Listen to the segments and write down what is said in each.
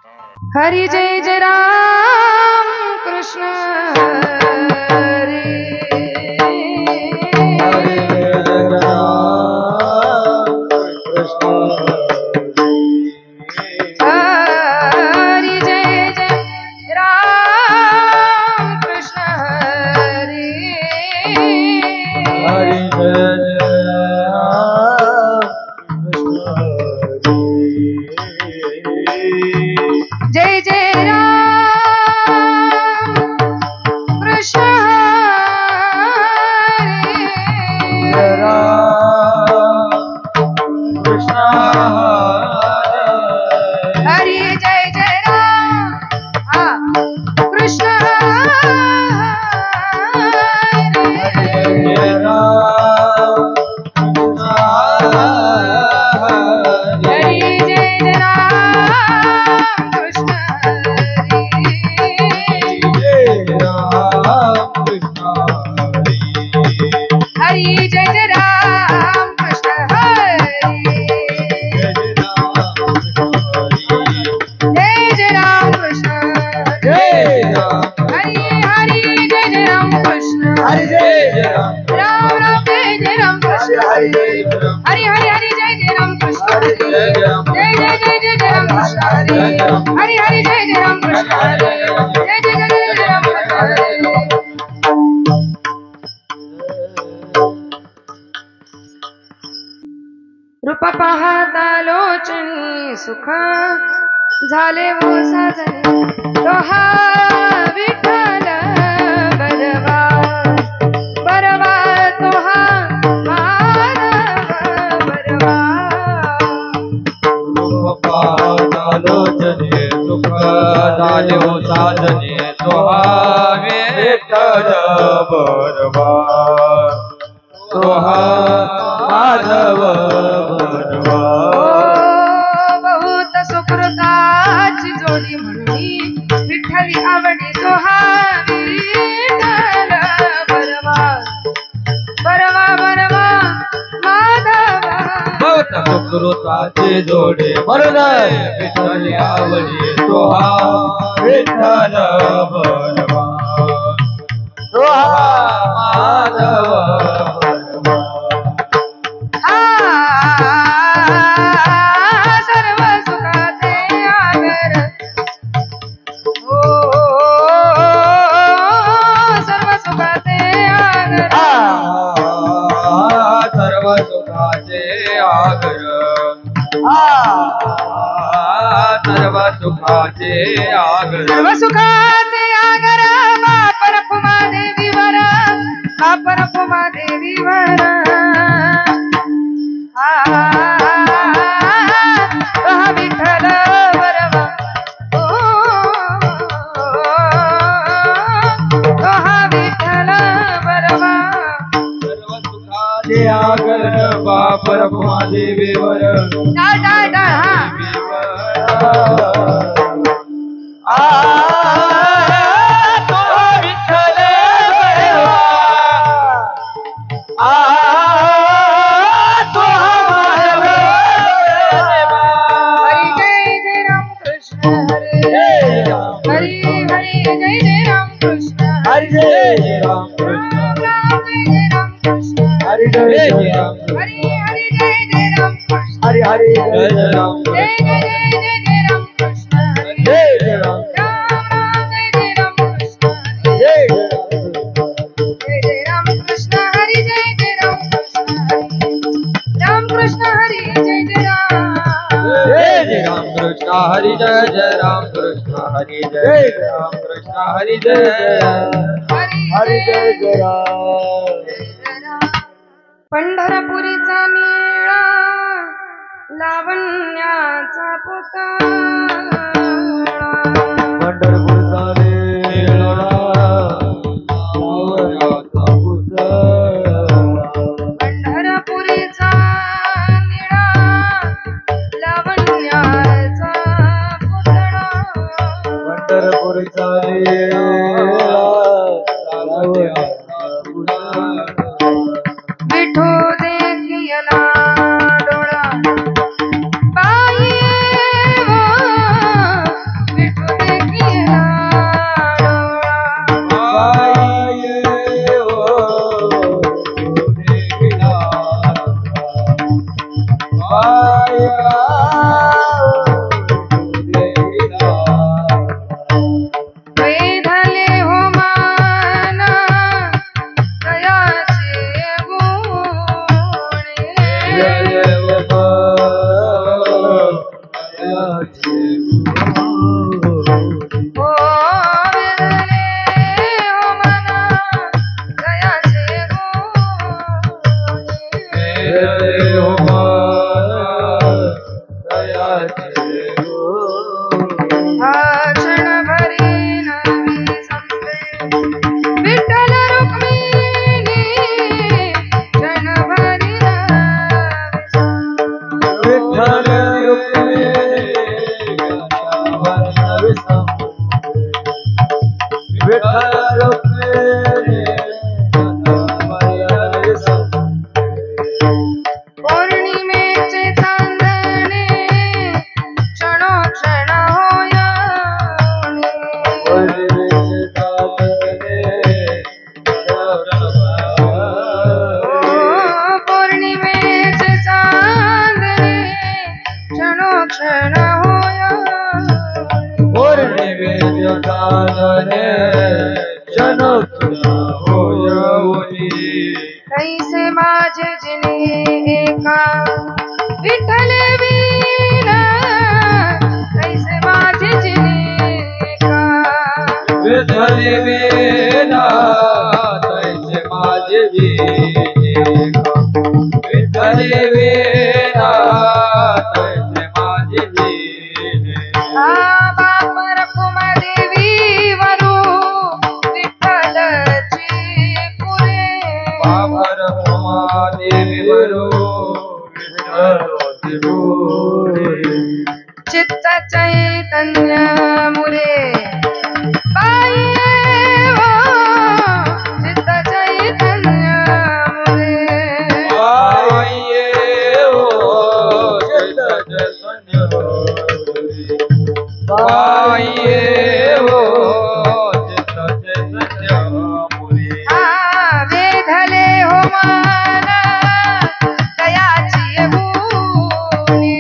हरी जय जय राम कृष्ण हरी हरी जय जय राम कृष्ण हरी हरि जय जय जय राम कृष्ण हरी हरी जय जय राम कृष्ण हरी जय जय राम कृष्ण हरी जय जय राम कृष्ण हरी जय जय राम कृष्ण हरी हरी जय जय राम कृष्ण राम राम जय जय राम कृष्ण हरी हरी हरी जय जय राम कृष्ण हरी जय जय जय जय जय राम कृष्ण हरी हरी हरी जय जय राम कृष्ण हरी जय जय जय जय राम कृष्ण हरी रूप पाहता लोचनी सुख झाले वो साजनी दोहा विठ्ठल बरवा बरवा तोहा माधव बरवा लोचने सुख झाले हो साधने तोहा विठ्ठल बरवा तोहा माधव बरवा बहुत सुकृताची जोडी म्हणली विठ्ठली आवडी तोहा विठ्ठल बरवा बरवा बरवा माधव बहुत सुकृताचे जोडे मरदाय विठ्ठल आवडी तोहा विठ्ठल बरवा तोहा माधव बरवा सर्व सुखाचे आगर हो सर्व सुखाचे आगर सर्व सुखाचे आगर सर्व सुखाचे आगर सर्व सुखाचे आगर बाप रखुमा देवीवर बाप रखुमा देवीवर तोहा विठ्ठल बरवा तोहा विठ्ठल बरवा सर्व सुखाचे आगर बाप रखुमा देवीवर डाळ डाळ डाळ तोहा विठ्ठल बरवा तोहा माधव बरवा हरी जय जय राम कृष्ण हरी हरी हरी जय जय राम कृष्ण हरि जय राम राम राम जय जय राम कृष्ण हरि जय राम हरी हरी जय जय राम कृष्ण हरि हरि जय राम जय जय जय जय जय राम कृष्ण हरी जय राम राम राम जय जय राम कृष्ण हरी जय जय जय राम कृष्ण हरी जय जय राम कृष्ण हरी राम कृष्ण हरी जय जय राम राम कृष्ण हरि जय राम कृष्ण हरि जय राम कृष्ण हरि जय हरी जय जय राम पंढरपुरीचा निळा लावण्याचा पुतळा पंढरपूरचा निळा लावण्याचा पुतळा पंढरपुरीचा निळा लावण्याचा पुतळा पंढरपूरचा निळा लावण्याचा पुतळा विठो देखियला डोळा बाई वेधले हो मान दयाचे पौर्णिमेचे चांदणे क्षणोक्षण पौर्णिमेचे चांदणे क्षणोक्षण कैसे माझे जिने एका विठ्ठल विना कैसे माझे जिने एका विठ्ठल विना कैसे माझे विना विठ्ठल विना कैसे माझे विना बाप रखुमा देवी वरू विठ्ठलची पुरे बाबर देवी वरू विठ्ठल चित्त चैतन्य मुरे बाई हो चित्त चैतन्य मुरे आये हो चित्त चैतन्य आये हो चित्त चैतन्य मुरे वेधले हो मान दयाची गुणे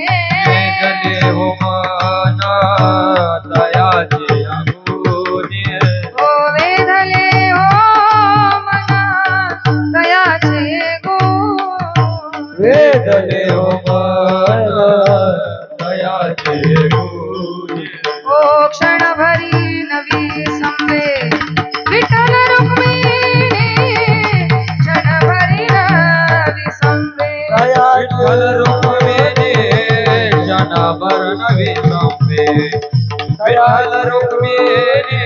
वेधले हो मान दयाची गुणे हो वेधले हो मन दयाचे गुण वेधले हो मान दयाची गुणे ओ क्षणभरी नवी संवे विठ्ठल रुक्मिणी क्षणभरी नवी संवे विठ्ठल रुक्मिणी क्षणभर नवी संवे विठ्ठल रुक्मिणी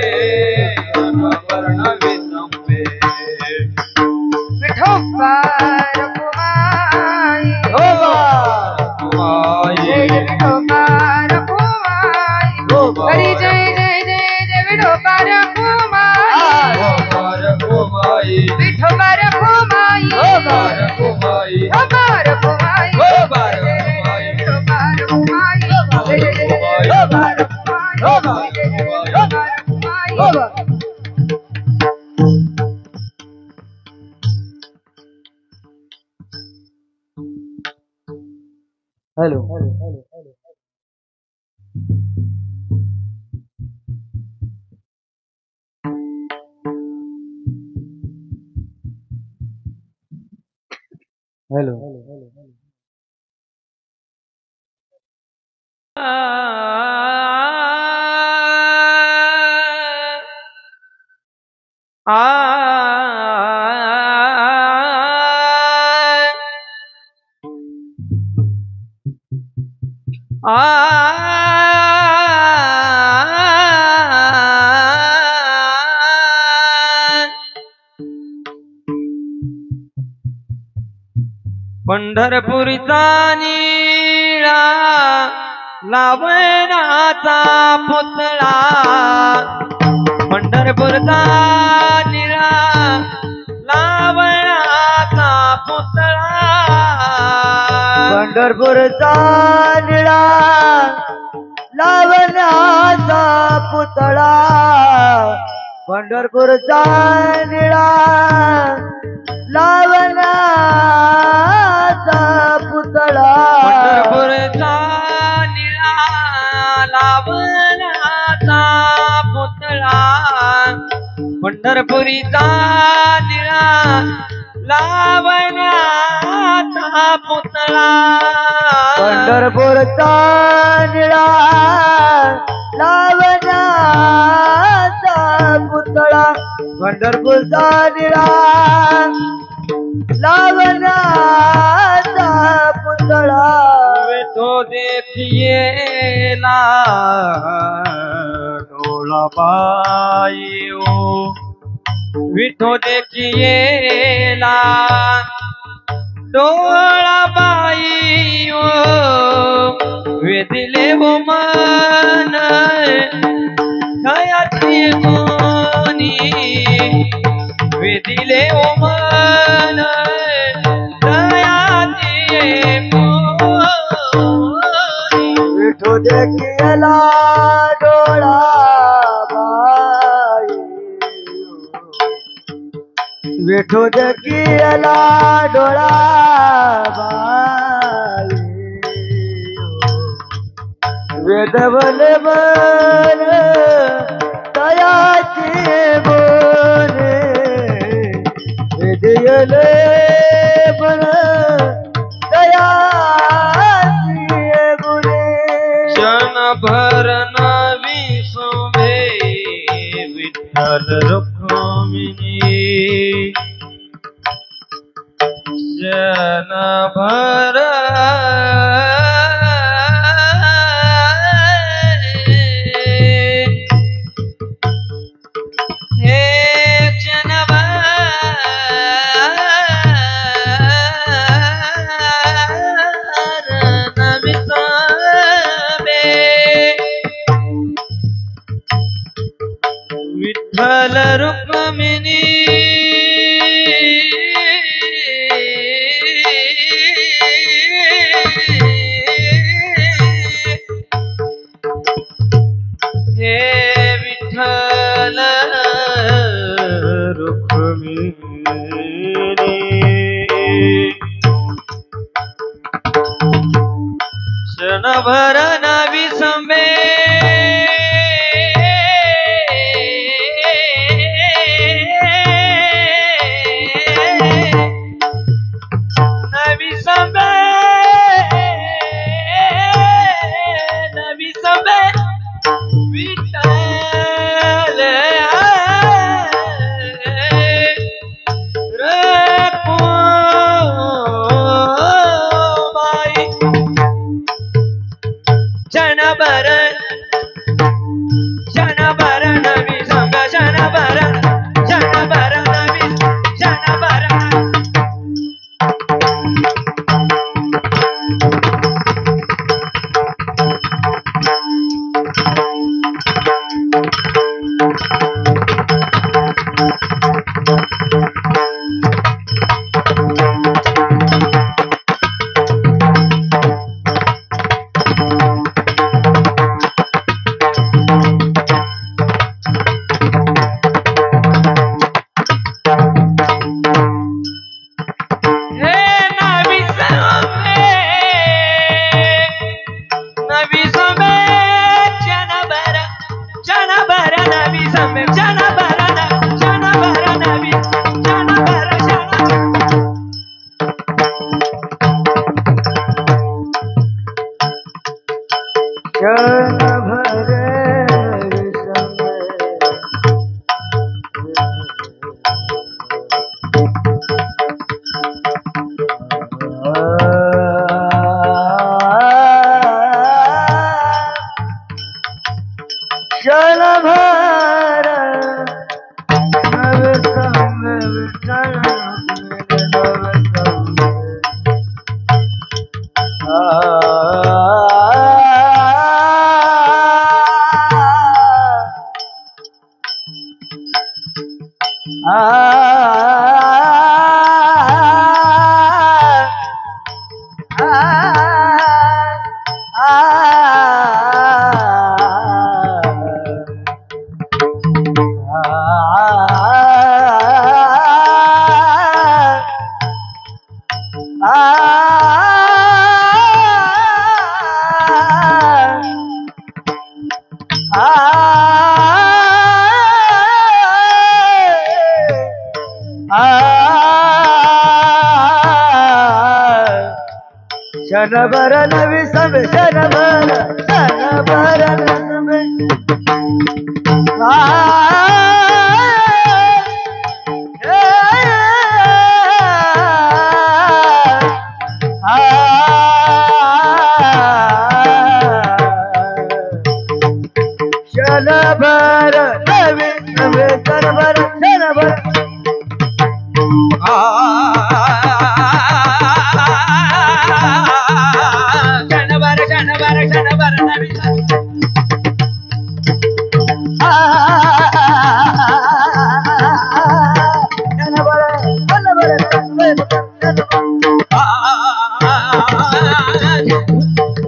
क्षणभर नवी संवे विठोबा रखुमाई जय जय विठोबा रखुमाई हरी जय जय जय जय विठोबा रखुमाई विठोबा रखुमाई विठोबा रखुमाई विठोबा रखुमाई जय जय जय विठोबा रखुमाई जय जय विठोबा रखुमाई हेलो हेलो पंढरपूरचा निळा लावण्याचा पुतळा पंढरपूरचा निळा लावण्याचा पुतळा पंढरपूरचा निळा लावण्याचा पुतळा पंढरपूरचा निळा लावण्याचा पुतळा पुतळा पंढरपूरचा निळा लावण्याचा पुतळा पंढरपुरीचा निळा लावण्याचा पुतळा पंढरपूरचा निळा लावण्याचा पुतळा पंढरपूरचा निळा लावण्याचा पुतळा तो देखिएला ढोलाबाई ओ विठो देखिएला ढोलाबाई ओ वेदिले वो मन दयाची कोणी वेदिले वो मन दयाची कोणी विठो देखिएला डोळा बाई विठो देखिएला डोळा बाई वेदवले मन दयाची बोले वेदियले मन दयाची बोले क्षणभर नवी सोमे विठ्ठल रुक्मिणी क्षणभर हे क्षणभर नवी सोमे विठ्ठल रुक्मिणी हे विठ्ठल रुक्मिणी क्षणभर नवी संबे नवी संबे नवी संबे विठ्ठल रखुमाई क्षणभर नवी संबे क्षणभर नवी क्षणभर क्षणभर नवी संभे क्षणभर नवी क्षणभर नवी संभे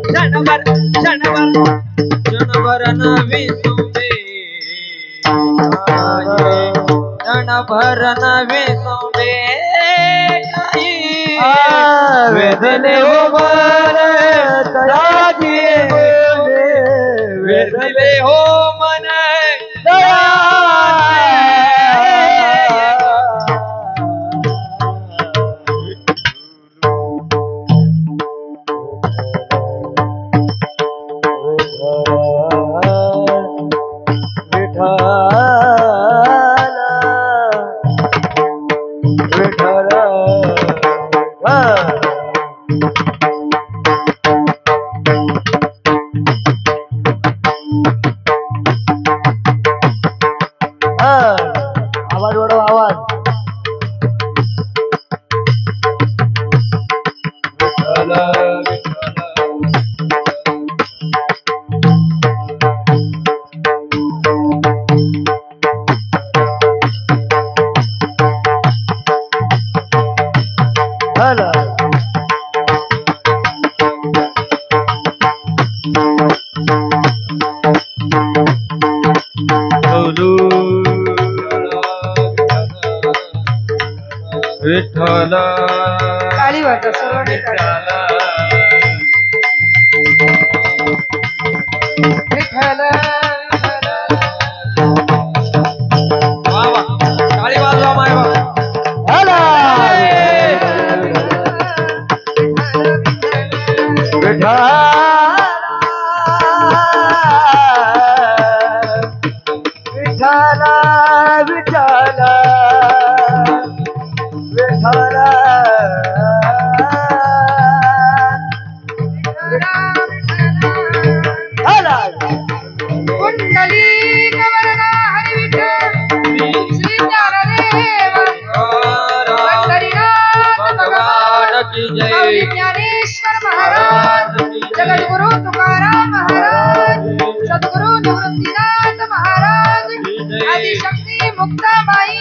क्षणभर क्षणभर नवी सोबे वेदने हो मन तयाची वेदले हो मन आवाज वाढव आवाज विठ्ठल टाळी वाजवा सर्वांनी विठ्ठल टाळी वाजवा माय विठ्ठला विठ्ठला विठ्ठला कुंडली कवरना हरी विठ्ठल श्री ज्ञानदेव पंढरीनाथ भगवान की जय माऊली ज्ञानेश्वर महाराज जगद्गुरु तुकाराम महाराज सद्गुरु निवृत्तीनाथ महाराज आदिशक्ती मुक्ताबाई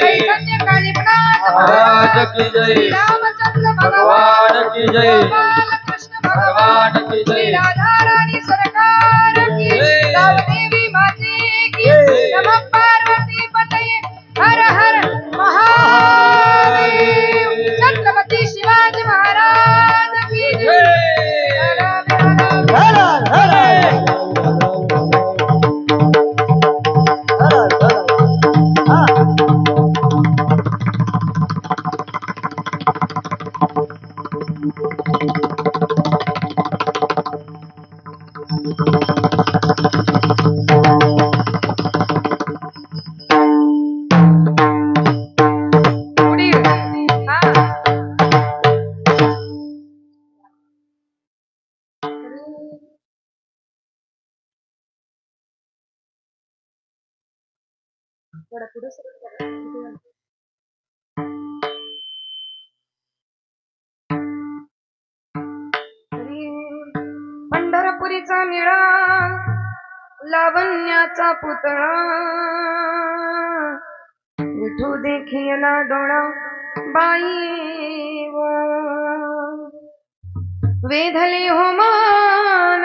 चैतन्य कालिकनाथ महाराज की जय श्री रामचंद्र भगवान की जय गोपाल कृष्ण भगवान की जय श्री राधा रानी सरकार की जय देवी माते की नमः पार्वती पतये हर हर महादेव छत्रपति शिवाजी महाराज की जय पंढरपुरीचा निळा लावण्याचा पुतळा विठू देखिला डोळा बाई वो वेधले हो मान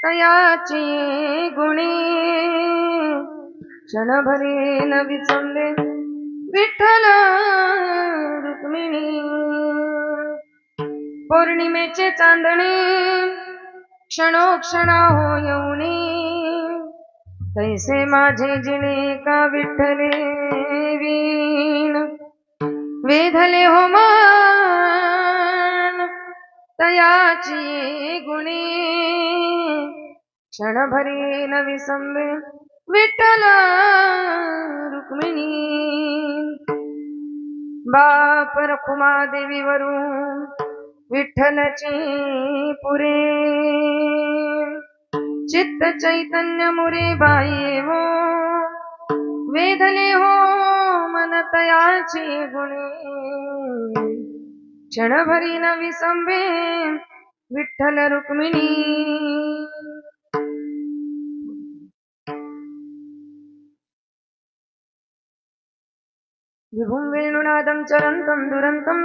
तयाची गुणी क्षणभरे न विसरले विठ्ठल रुक्मिणी पौर्णिमेचे चांदणे क्षणोक्षणा हो येऊनी तैसे माझे जिणे का विठ्ठले वीण वेधले हो मन तयाची गुणी क्षणभरी न विसंबे विठ्ठल रुक्मिणी बाप रखुमा देवीवरून विठ्ठलची पुरे चित्त चैतन्य मुरे बाई हो वेधले हो मन तयाची गुणी क्षणभरी न विसंबे विठ्ठल रुक्मिणी विभुं वेणुनादं चरन्तं दुरन्तं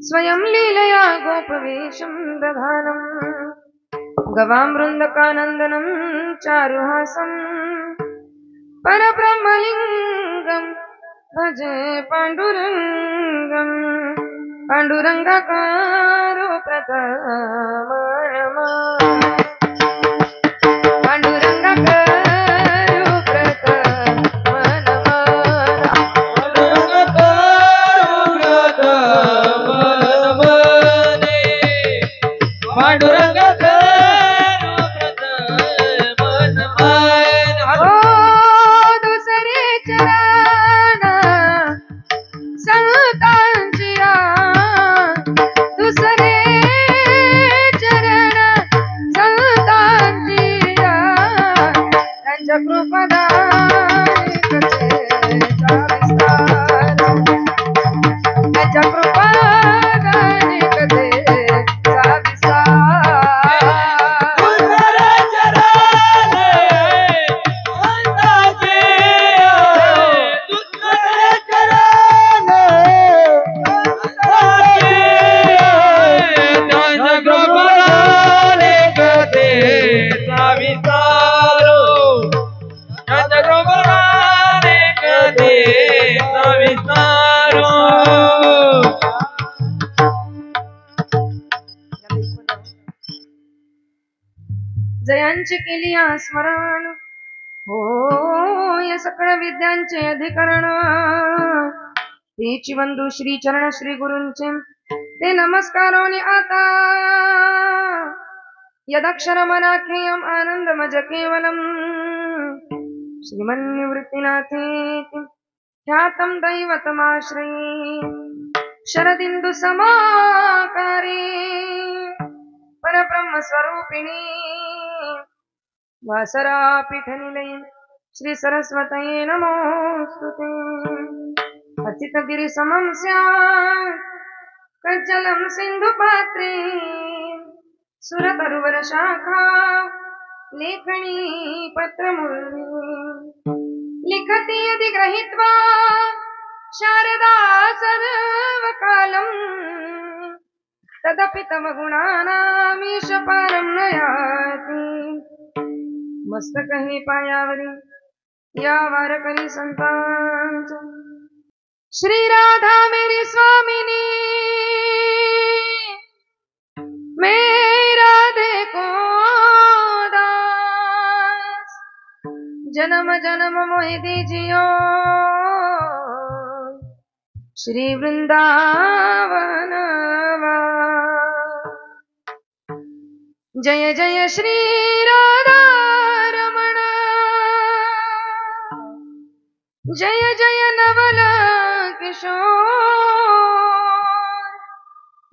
स्वयं लीलया गोपवेशं दधानं गवामृन्दकानन्दनं चारुहासं परब्रह्मलिङ्गं भजे पाण्डुरङ्गं पाण्डुरङ्गकारो प्रथमनमा जयांचे केली स्मरण हो या सकळ विद्यांचे अधिकरण तेची बंधू श्री चरण श्री गुरूंचे ते नमस्कारोनी आता यदक्षर मनाखेयम आनंदमज केवलम श्रीमन्निवृत्तिनाथे ख्यातं दैवतमाश्रये शरदिन्दु समाकारे परब्रह्म स्वरूपिणी वासरा पीठनिलये श्री सरस्वतये नमोस्तुते अचित गिरि समं स्यात् कज्जलं सिन्धु पात्रे सुरतरुवर शाखा लेखनी पत्रमुर्मि लिखति यदि गृहीत्वा शारदा सर्वकालम् तदपि तव गुणानामीश पारं नयाति मस्तक हे पायावरी या वारकरी संतांच्या श्री राधा मेरी स्वामिनी मेरा देखो दास जन्म जन्म मोहि दीजियो श्री वृंदावन जय जय श्री राधा रमण जय जय नवल किशोर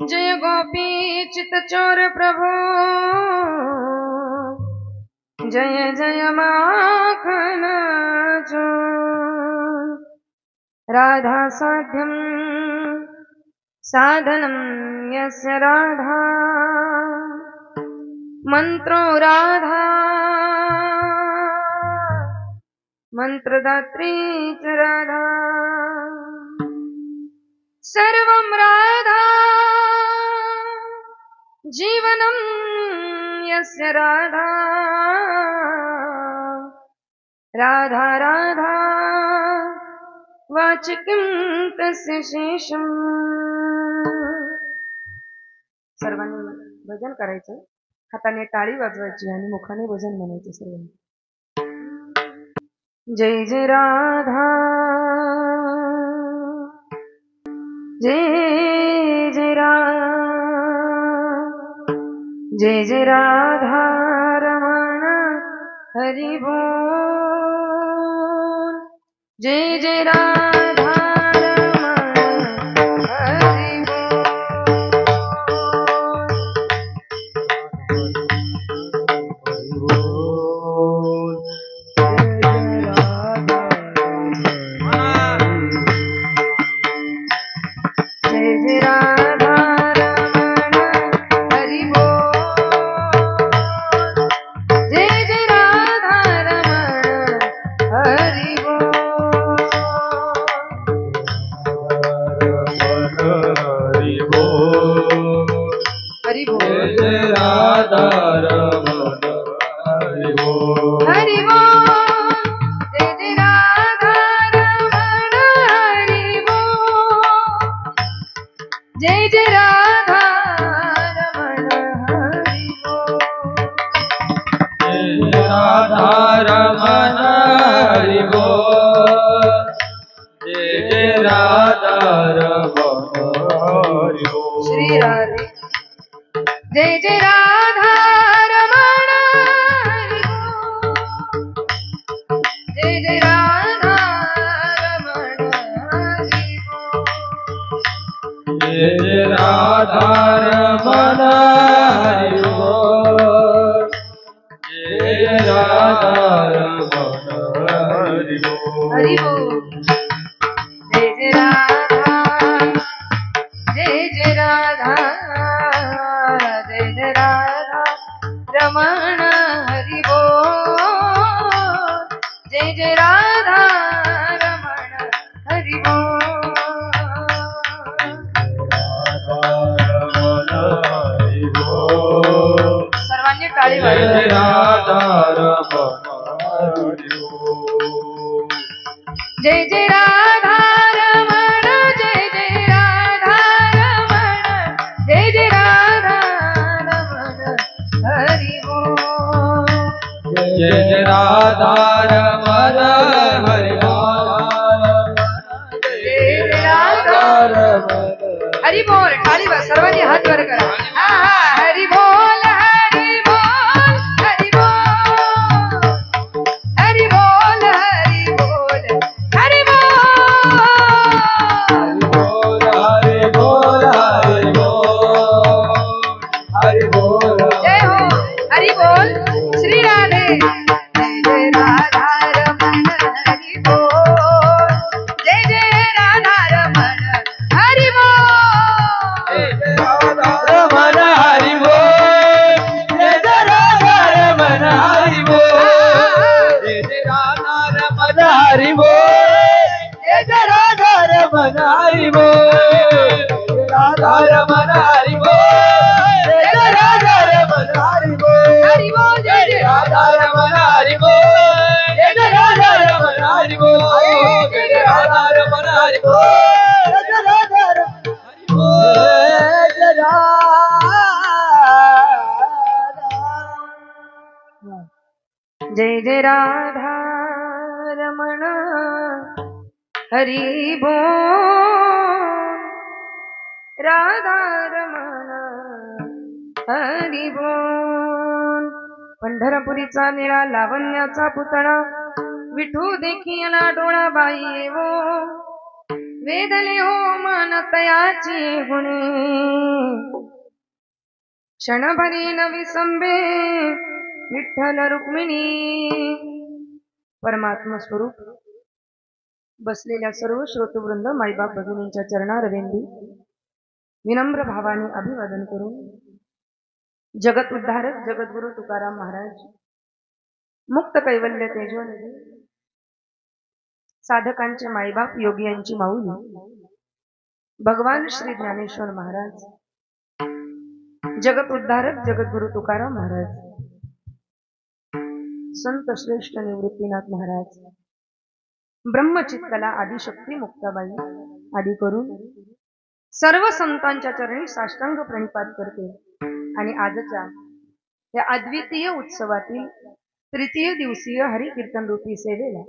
जय गोपी चित चोर प्रभु जय जय माखन चोर राधा साध्यं साधनं यस्य राधा मंत्रो राधा मंत्रदात्री च राधा सर्वं राधा जीवनं यस्य राधा राधा राधा वाचिकं तस्य शेषम् सर्वांनी भजन करायचं हाताने टाळी वाजवायची आणि मुखाने भजन म्हणायचे सर्वांनी जय जय राधा जय जय जय जय राधा रमण हरि बोल जय जय राधा रमण हरि बोल जय जय राधा रमण हरि बोल जय जय राधा रमण हरि बोल हरि बोल हरि बोल जय राधा रमण हरि बोल हरि बोल जय जय राधा रमण हरि बोल जय जय राधा रमण हरि बोल जय राधा रमण हरि बोल जय जय राधा रमण हरि बोल श्री राधे जय जय राधा रमण हरि बोल जय जय राधा रमण हरि बोल जय जय राधा रमण हरि बोल जय राधा रमण हरि बोल हरि बोल जय जय राधा जय जय राधा जय जय राधा रमण हरि बोल जय जय राधा रमण हरि बोल हरि बोल सर्वांनी टाळी जय वाजवा राधा रमण हरि बोल जय जय राधा रमण जय जय राधा रमण जय जय राधा रमण हरि बोल जय जय राधा रमण हरि बोल जय जय राधा हरि बोल टाळी वाजवा सर्वांनी हात वर करा हा हा हरि बोल हरि बोल हरि बोल हरि बोल हरि बोल हरि बोल हरि बोल हरि बोल हरि बोल जय हो हरि बोल श्री राधे जय जय राधा रमण हरि बोल जय जय राधा रमण हरि बोल रमण हरि बोल जय जय राधा रमण हरि बोल जय जय राधा रमण हरि बोल जय जय राधा रमण हरि बोल राधा रमण हरि बोल जय जय राधा रमण हरि बोल हरि बोल जय जय राधा रमण हरि बोल जय जय राधा रमण हरि बोल जय जय राधा रमण हरि बोल जय जय राधा रमण हरि बोल जय जय जय राधा रमण हरि बोल राधा रमण हरि बोल पंढरपुरीचा निळा लावण्याचा पुतळा विठू देखिला डोळा बाई येवो वेदले हो मन तयाची गुणे क्षणभरी नवी संबे विठ्ठल रुक्मिणी परमात्मा स्वरूप बसलेल्या सर्व श्रोतृवृंद माईबाप भगिनींच्या चरणारविंदी विनम्र भावाने अभिवादन करून जगत उद्धारक जगद्गुरु तुकाराम महाराज मुक्त कैवल्य तेजोनिधी साधकांचे माईबाप योगी यांची माऊली भगवान श्री ज्ञानेश्वर महाराज जगत उद्धारक जगद्गुरु तुकाराम महाराज संत श्रेष्ठ निवृत्तीनाथ महाराज ब्रह्मचित्तला आदिशक्ती मुक्ताबाई आदी करून सर्व संतांच्या चरणी साष्टांग प्रणिपात करते आणि आजच्या या अद्वितीय उत्सवातील तृतीय दिवसीय हरिकीर्तन रूपी सेवेला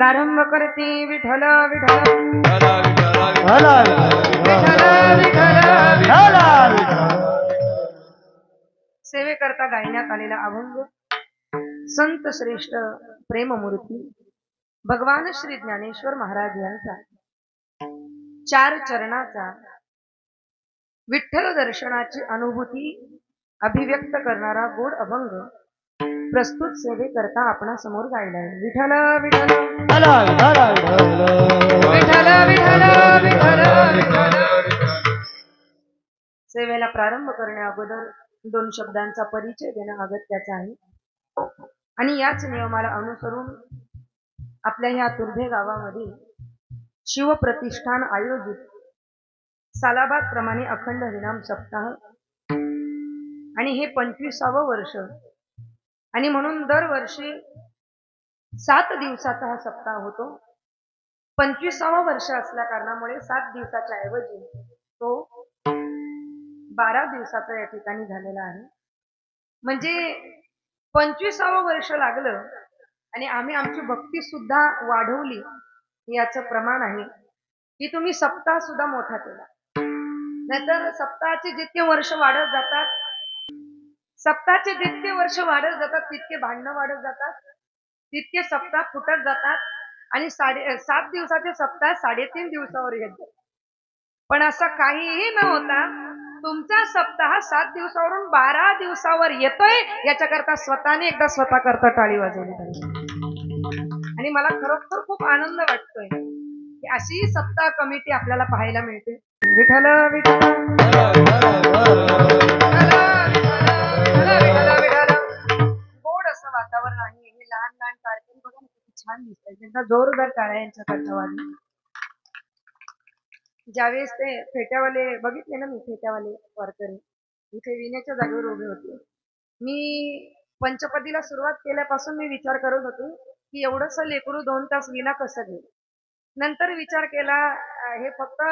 प्रारंभ करते विठ्ठल विठ्ठल हला विठ्ठल विठ्ठल हला सेवेकरता गायण्यात आलेला अभंग संत श्रेष्ठ प्रेममूर्ती भगवान श्री ज्ञानेश्वर महाराज यांचा 4 चरणाचा विठ्ठल दर्शनाची अनुभूती अभिव्यक्त करणारा गोड अभंग प्रस्तुत सेवेकरता आपणा समोर गायला आहे. विठ्ठल विठ्ठल हला हला विठ्ठल विठ्ठल विठ्ठल विठ्ठल. सेवेला प्रारंभ करण्या अगोदर 2 शब्दांचा परिचय देणं अगत्याचं आहे आणि याच नियमाला अनुसरून आपल्या ह्या तुर्भे गावामध्ये शिवप्रतिष्ठान आयोजित सालाबाद प्रमाणे अखंड हरिनाम सप्ताह आणि हे 25वे वर्ष आणि म्हणून दरवर्षी 7 दिवसाचा हा सप्ताह होतो. 25वे वर्ष असल्या कारणामुळे 7 दिवसाच्या ऐवजी तो 12 दिवसाचा या ठिकाणी झालेला आहे. म्हणजे 25वे वर्ष लागलं आणि आम्ही आमची भक्ती सुद्धा वाढवली याचं प्रमाण आहे की तुम्ही सप्ताह सुद्धा मोठा केला. नाहीतर सप्ताहाचे जितके वर्ष वाढत जातात सप्ताहाचे जितके वर्ष वाढत जातात तितके भांडणं वाढत जातात, तितके सप्ताह फुटत जातात आणि 7 दिवसाचे सप्ताह 3.5 दिवसावर येतात. पण असं काहीही न होता तुमचा सप्ताह 7 दिवसावरून 12 दिवसावर येतोय याच्याकरता स्वतःने एकदा स्वतः करता टाळी वाजवली पाहिजे. आणि मला खरोखर खूप आनंद वाटतोय की अशी सप्ताह कमिटी आपल्याला पाहायला मिळते. विठ्ठल विठ्ठल गोड असं वातावरण आहे. हे लहान लहान टाळकरी बघा किती छान दिसतात. त्यांचा जोरदार टाळ्या यांच्या करता वाजल्या. ज्यावेळेस ते फेट्यावाले बघितले ना मी फेट्यावाले वारकरी इथे विण्याच्या जागेवर उभे होते. मी पंचपदीला सुरुवात केल्यापासून मी विचार करत होते की एवढंसं लेकरू 2 तास विना कसं घेईल. नंतर विचार केला हे फक्त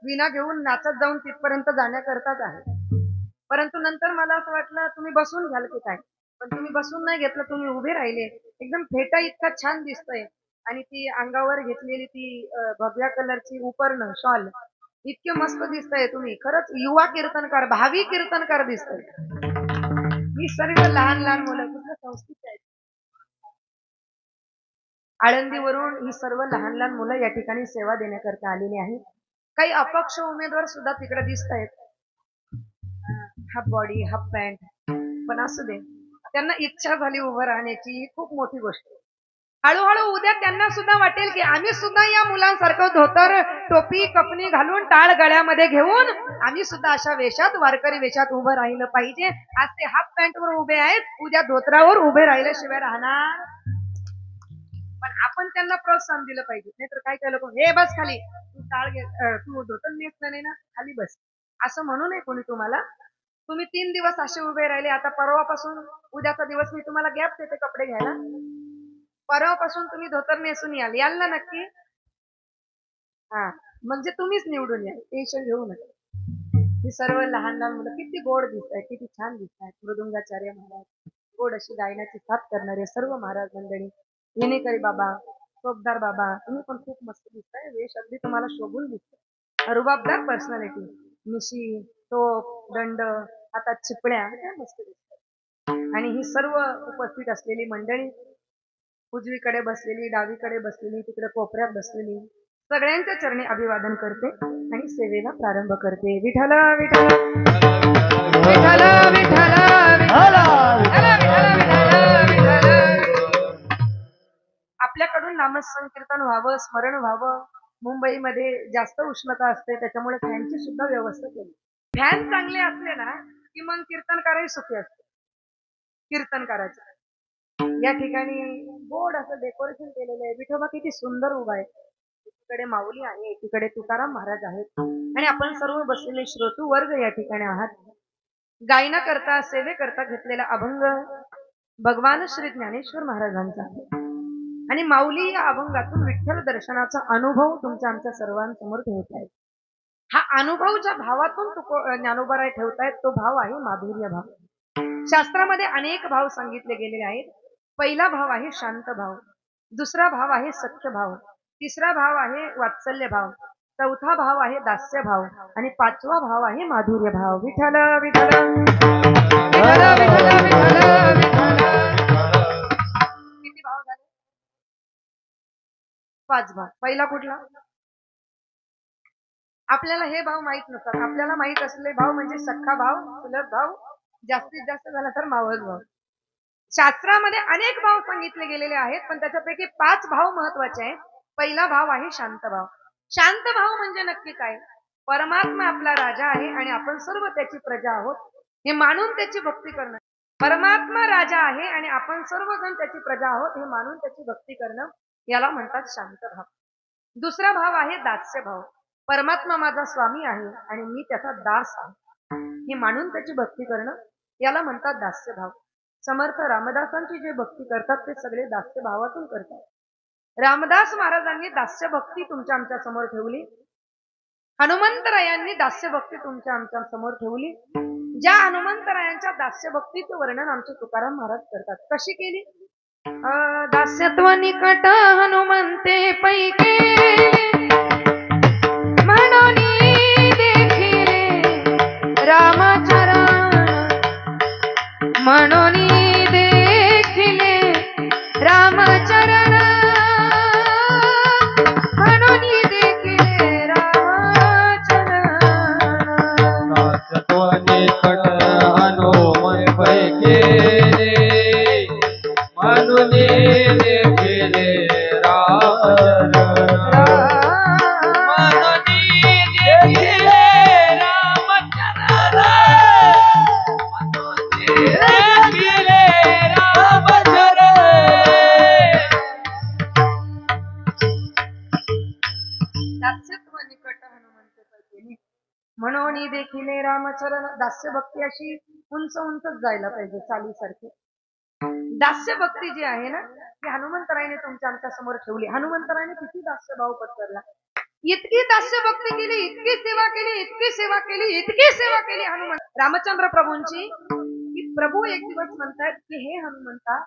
विना घेऊन नाचत जाऊन तिथपर्यंत जाण्याकरताच आहे. परंतु नंतर मला असं वाटलं तुम्ही बसून घ्याल की काय, पण तुम्ही बसून नाही घेतलं, तुम्ही उभे राहिले. एकदम फेटा इतका छान दिसतोय आणि ती अंगावर घेतलेली ती भगव्या कलरची उपरणं शॉल इतके मस्त दिसतंय. तुम्ही खरंच युवा कीर्तनकार भावी कीर्तनकार दिसतंय. ही सर्व लहान लहान मुलं कुठल्या संस्थेची आहेत. आळंदीवरून ही सर्व लहान लहान मुलं या ठिकाणी सेवा देण्याकरता आलेली आहेत. काही अपक्ष उमेदवार सुद्धा तिकडे दिसत आहेत. हाफ बॉडी हाफ पॅन्ट, पण असू दे, त्यांना इच्छा झाली उभं राहण्याची ही खूप मोठी गोष्ट आहे. हळूहळू उद्या त्यांना सुद्धा वाटेल की आम्ही सुद्धा या मुलांसारखं धोतर टोपी कपनी घालून टाळ गळ्यामध्ये घेऊन आम्ही सुद्धा अशा वेशात वारकरी वेशात उभं राहिलं पाहिजे. आज ते हाफ पॅन्ट वर उभे आहेत, उद्या धोत्रावर उभे राहिल्याशिवाय राहणार. पण आपण त्यांना प्रोत्साहन दिलं पाहिजे. नाहीतर काय काय लोक हे बस खाली, तू टाळ तू धोतर नेसलं नाही ना, खाली बस असं म्हणू नये कोणी तुम्हाला. तुम्ही 3 दिवस असे उभे राहिले. आता परवापासून उद्याचा दिवस मी तुम्हाला गॅप देते कपडे घ्यायला. परवापासून तुम्ही धोतर नेसून याल ना नक्की. हा म्हणजे तुम्हीच निवडून याल, टेन्शन घेऊ नका. ही सर्व लहान लहान मुलं किती गोड दिसत आहेत, किती छान दिसत आहेत. मृदुंगाचार्य महाराज, गोड अशी गायनाची साथ करणारे सर्व महाराज मंडळी, विनेकरी बाबा, टोपदार बाबा, तुम्ही पण खूप मस्त दिसताय. वेश अगदी तुम्हाला शोभून दिसतोय. रुबाबदार पर्सनॅलिटी, मिशी, टोप, दंड, हातात चिपळ्या, काय मस्त दिसतात. आणि ही सर्व उपस्थित असलेली मंडळी, उजवीकडे बसलेली, डावीकडे बसलेली, तिकडे कोपऱ्यात बसलेली, सगळ्यांच्या चरणी अभिवादन करते आणि सेवेला प्रारंभ करते. विठ्ठल विठ्ठल विठ्ठल विठ्ठल आपल्याकडून नामसंकीर्तन व्हावं, स्मरण व्हावं. मुंबईमध्ये जास्त उष्णता असते, त्याच्यामुळे फॅनची सुद्धा व्यवस्था केली. फॅन चांगले असले ना की मग कीर्तनकारही सुखी असते. कीर्तनकाराचे या ठिकाणी गोड असं डेकोरेशन केलेलं आहे. विठोबा किती सुंदर उभा आहे. एकीकडे माऊली आहे, एकीकडे तुकाराम महाराज आहेत आणि आपण सर्व बसलेले श्रोतू वर्ग या ठिकाणी आहात. गायना करता सेवे करता घेतलेला अभंग भगवान श्री ज्ञानेश्वर महाराजांचा आहे आणि माऊली या अभंगातून विठ्ठल दर्शनाचा अनुभव तुमच्या आमच्या सर्वांसमोर ठेवत आहेत. हा अनुभव ज्या भावातून ज्ञानोबाराय ठेवतायत तो भाव आहे माधुर्य भाव. शास्त्रामध्ये अनेक भाव सांगितले गेलेले आहेत. पहिला भाव आहे शांत भाव. दुसरा भाव आहे सख्य भाव, तिसरा भाव आहे वात्सल्य भाव, चौथा भाव आहे दास्य भाव आणि पाचवा भाव आहे माधुर्य भाव. विठ्ठल विठ्ठल विठ्ठल विठ्ठल विठ्ठल विठ्ठल. किती भाव झाले? 5 भाव. पहिला कुठला? आपल्याला हे भाव माहित नसतात. आपल्याला माहित असलेले भाव म्हणजे सख्खा भाव, चुलत भाव, जास्तीत जास्त झाला तर मावस भाव. शास्त्रामध्ये अनेक भाव सांगितले गेलेले आहेत, पण त्याच्यापैकी 5 भाव महत्वाचे आहेत. पहिला भाव आहे शांत भाव. शांत भाव म्हणजे नक्की काय? परमात्मा आपला राजा आहे आणि आपण सर्व त्याची प्रजा आहोत हे मानून त्याची भक्ती करणं. परमात्मा राजा आहे आणि आपण सर्वजण त्याची प्रजा आहोत हे मानून त्याची भक्ती करणं, याला म्हणतात शांत भाव. दुसरा भाव आहे दास्य भाव. परमात्मा माझा स्वामी आहे आणि मी त्याचा दास आहे हे मानून त्याची भक्ती करणं, याला म्हणतात दास्य भाव. समर्थ रामदासांची जे भक्ती करतात ते सगळे दास्य भावातून करतात. रामदास महाराजांनी दास्य भक्ती तुमच्या आमच्या समोर ठेवली. हनुमंतरायांनी दास्य भक्ती तुमच्या आमच्या समोर ठेवली. ज्या हनुमंतरायांच्या दास्य भक्तीचं वर्णन आमचे तुकाराम महाराज करतात. कशी केली? दास्यत्व निकट हनुमंते पैके म्हणून देखिले रामचरण, म्हणून देखिले रामचरण, म्हणून देखिले रामचरण. दास्यत्व निकट हनुमंत पैके म्हणून देखिले रामचरण, म्हणून देखिले रामचरण, म्हणून देखिले रामचरण. दास्यत्व निकट हनुमंत पैके म्हणून देखिले रामचरण. दास्य भक्ती अशी उंच उंचच जायला पाहिजे, चालीसारखी. दास्य भक्ती जी आहे ना ती हनुमंतरायने तुमच्या आमच्या समोर ठेवली. हनुमंतरायने किती दास्य भाव पत्करला, इतकी दास्य भक्ती केली, इतकी सेवा केली, इतकी सेवा केली, इतकी सेवा केली हनुमंत रामचंद्र प्रभूंची, की प्रभू एक दिवस म्हणतात की हे हनुमंता,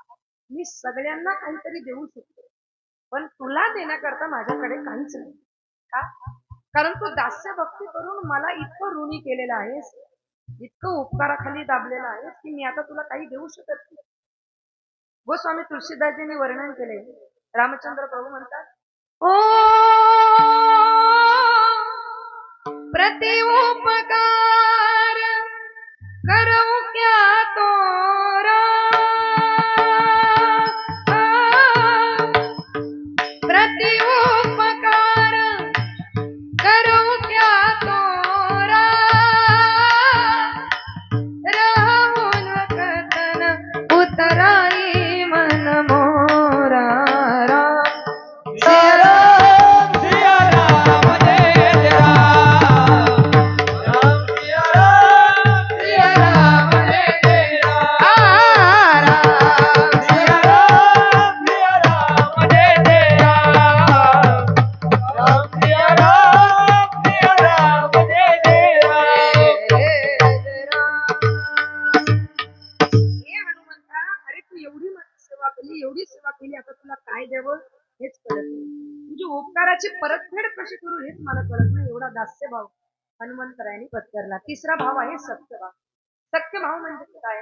मी सगळ्यांना काहीतरी देऊ शकतो पण तुला देण्याकरता माझ्याकडे काहीच नाही. का? कारण तू दास्य भक्ती करून मला इतकं ऋणी केलेलं आहेस, इतकं उपकाराखाली दाबलेलं आहेस की मी आता तुला काही देऊ शकत नाही. गोस्वामी तुलसीदासजींनी वर्णन केले. रामचंद्र प्रभू म्हणतात, ओ प्रति उपकार करू क्या तोरा, प्रति उपकार करू क्या तोरा, राहुल कथन उतराई मन मोरा. सिया राम जय जय राम, राम सिया राम जय जय राम, राम सिया राम जय जय राम, राम सिया राम जय जय राम. हे हनुमंता, अरे तू एवढी माझी सेवा केली, एवढी सेवा केली, आता तुला काय द्यावं हेच कळत नाही. म्हणजे उपकाराची परतफेड कशी करू हेच मला कळत नाही. एवढा दास्य भाव हनुमंतरायांनी पत्करला. तिसरा भाव आहे सत्य भाव. सत्य भाव म्हणजे काय?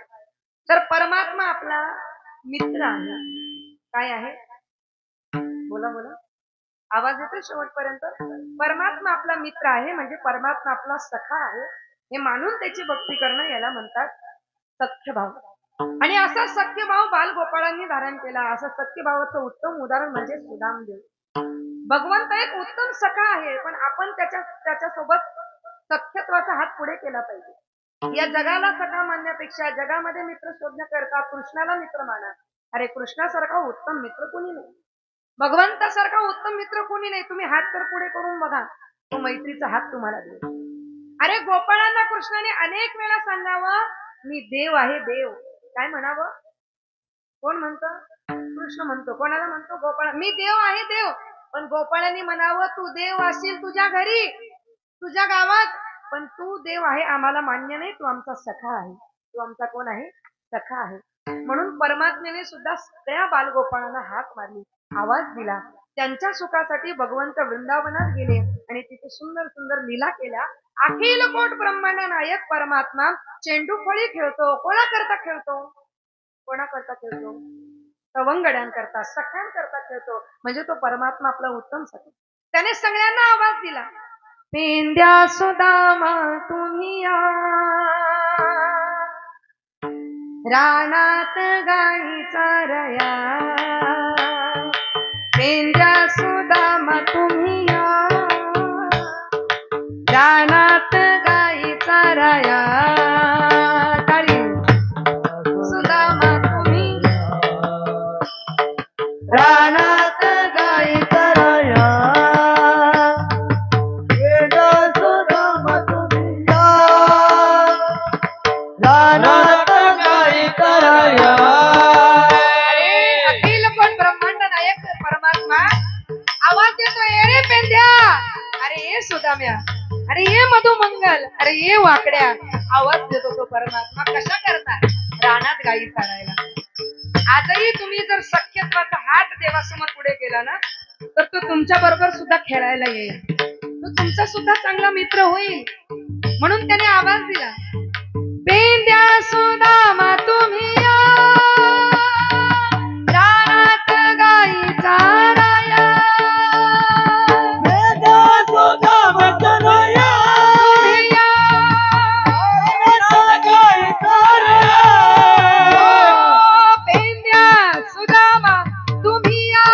तर परमात्मा आपला मित्र आहे. काय आहे? बोला बोला, आवाज येतो शेवटपर्यंत. परमात्मा आपला मित्र आहे म्हणजे परमात्मा आपला सखा आहे हे मानून त्याची भक्ती करणं, याला म्हणतात सख्य भाव. आणि असा सख्य भाव बालगोपाळांनी धारण केला. असं सख्य भावाचं उत्तम उदाहरण म्हणजे सुदामदेव. भगवंत एक उत्तम सखा आहे, पण आपण त्याच्यासोबत सख्यत्वाचा हात पुढे केला पाहिजे. या जगाला सखा मानण्यापेक्षा जगामध्ये मित्र शोधण्याकरता कृष्णाला मित्र माना. अरे कृष्णासारखा उत्तम मित्र कोणी नाही, भगवंतासारखा उत्तम मित्र कोणी नाही. तुम्ही हात तर पुढे करून बघा, तो मैत्रीचा हात तुम्हाला देईल. अरे गोपाळांना कृष्णाने अनेक वेळा सांगावं मी देव आहे देव. काय म्हणावं? कोण म्हणतं? कृष्ण म्हणतो. कोणाला म्हणतो? गोपाळ. मी देव आहे देव. पण गोपाळांनी म्हणावं तू देव असशील तुझ्या घरी, तुझ्या गावात, पण तू देव आहे आम्हाला मान्य नाही. तू आमचा सखा आहे. तू आमचा कोण आहे? सखा आहे. म्हणून परमात्म्याने सुद्धा सगळ्या बालगोपाळांना हाक मारली. आवाज दिला. त्यांच्या सुखासाठी भगवंत वृंदावनात गेले आणि तिथे सुंदर सुंदर लीला केल्या. अखिल कोट ब्रह्मांड नायक परमात्मा चेंडू फळी खेळतो. कोणाकरता खेळतो? कोणाकरता खेळतो? तवंगड्यांकरता, सख्यांकरता खेळतो. म्हणजे तो परमात्मा आपला उत्तम सखा. त्याने सगळ्यांना आवाज दिला. पेंद्या सुदामा तुम्ही या, रानात गाई चारया. पेंद्या सुदामा तुम्ही या, रानात गाई चारया. टाळी. सुदामा तुम्ही रानात गाई चराया, पेंद्या सुदामा तुम्ही या, रानात गाई चराया. अखिल कोट ब्रह्मांड नायक परमात्मा आवाज देतो. ये रे पेंद्या, अरे ये सुदाम्या, अरे ये मधुमंगल, अरे ये वाकड्या. आवाज देतो तो परमात्मा. कशा करता? रानात गाई चारायला. आजही तुम्ही जर सख्यत्वाचा हात देवासमोर पुढे केला ना, तर तो तुमच्या बरोबर सुद्धा खेळायला येईल. तो तुमचा सुद्धा चांगला मित्र होईल. म्हणून त्याने आवाज दिला. पेंद्या सुदामा तुम्ही या, रानात गाई चाराया. पेंद्या सुदामा चराया, तुम्ही या. रानात गाई चराया. पेंद्या सुदामा तुम्ही या,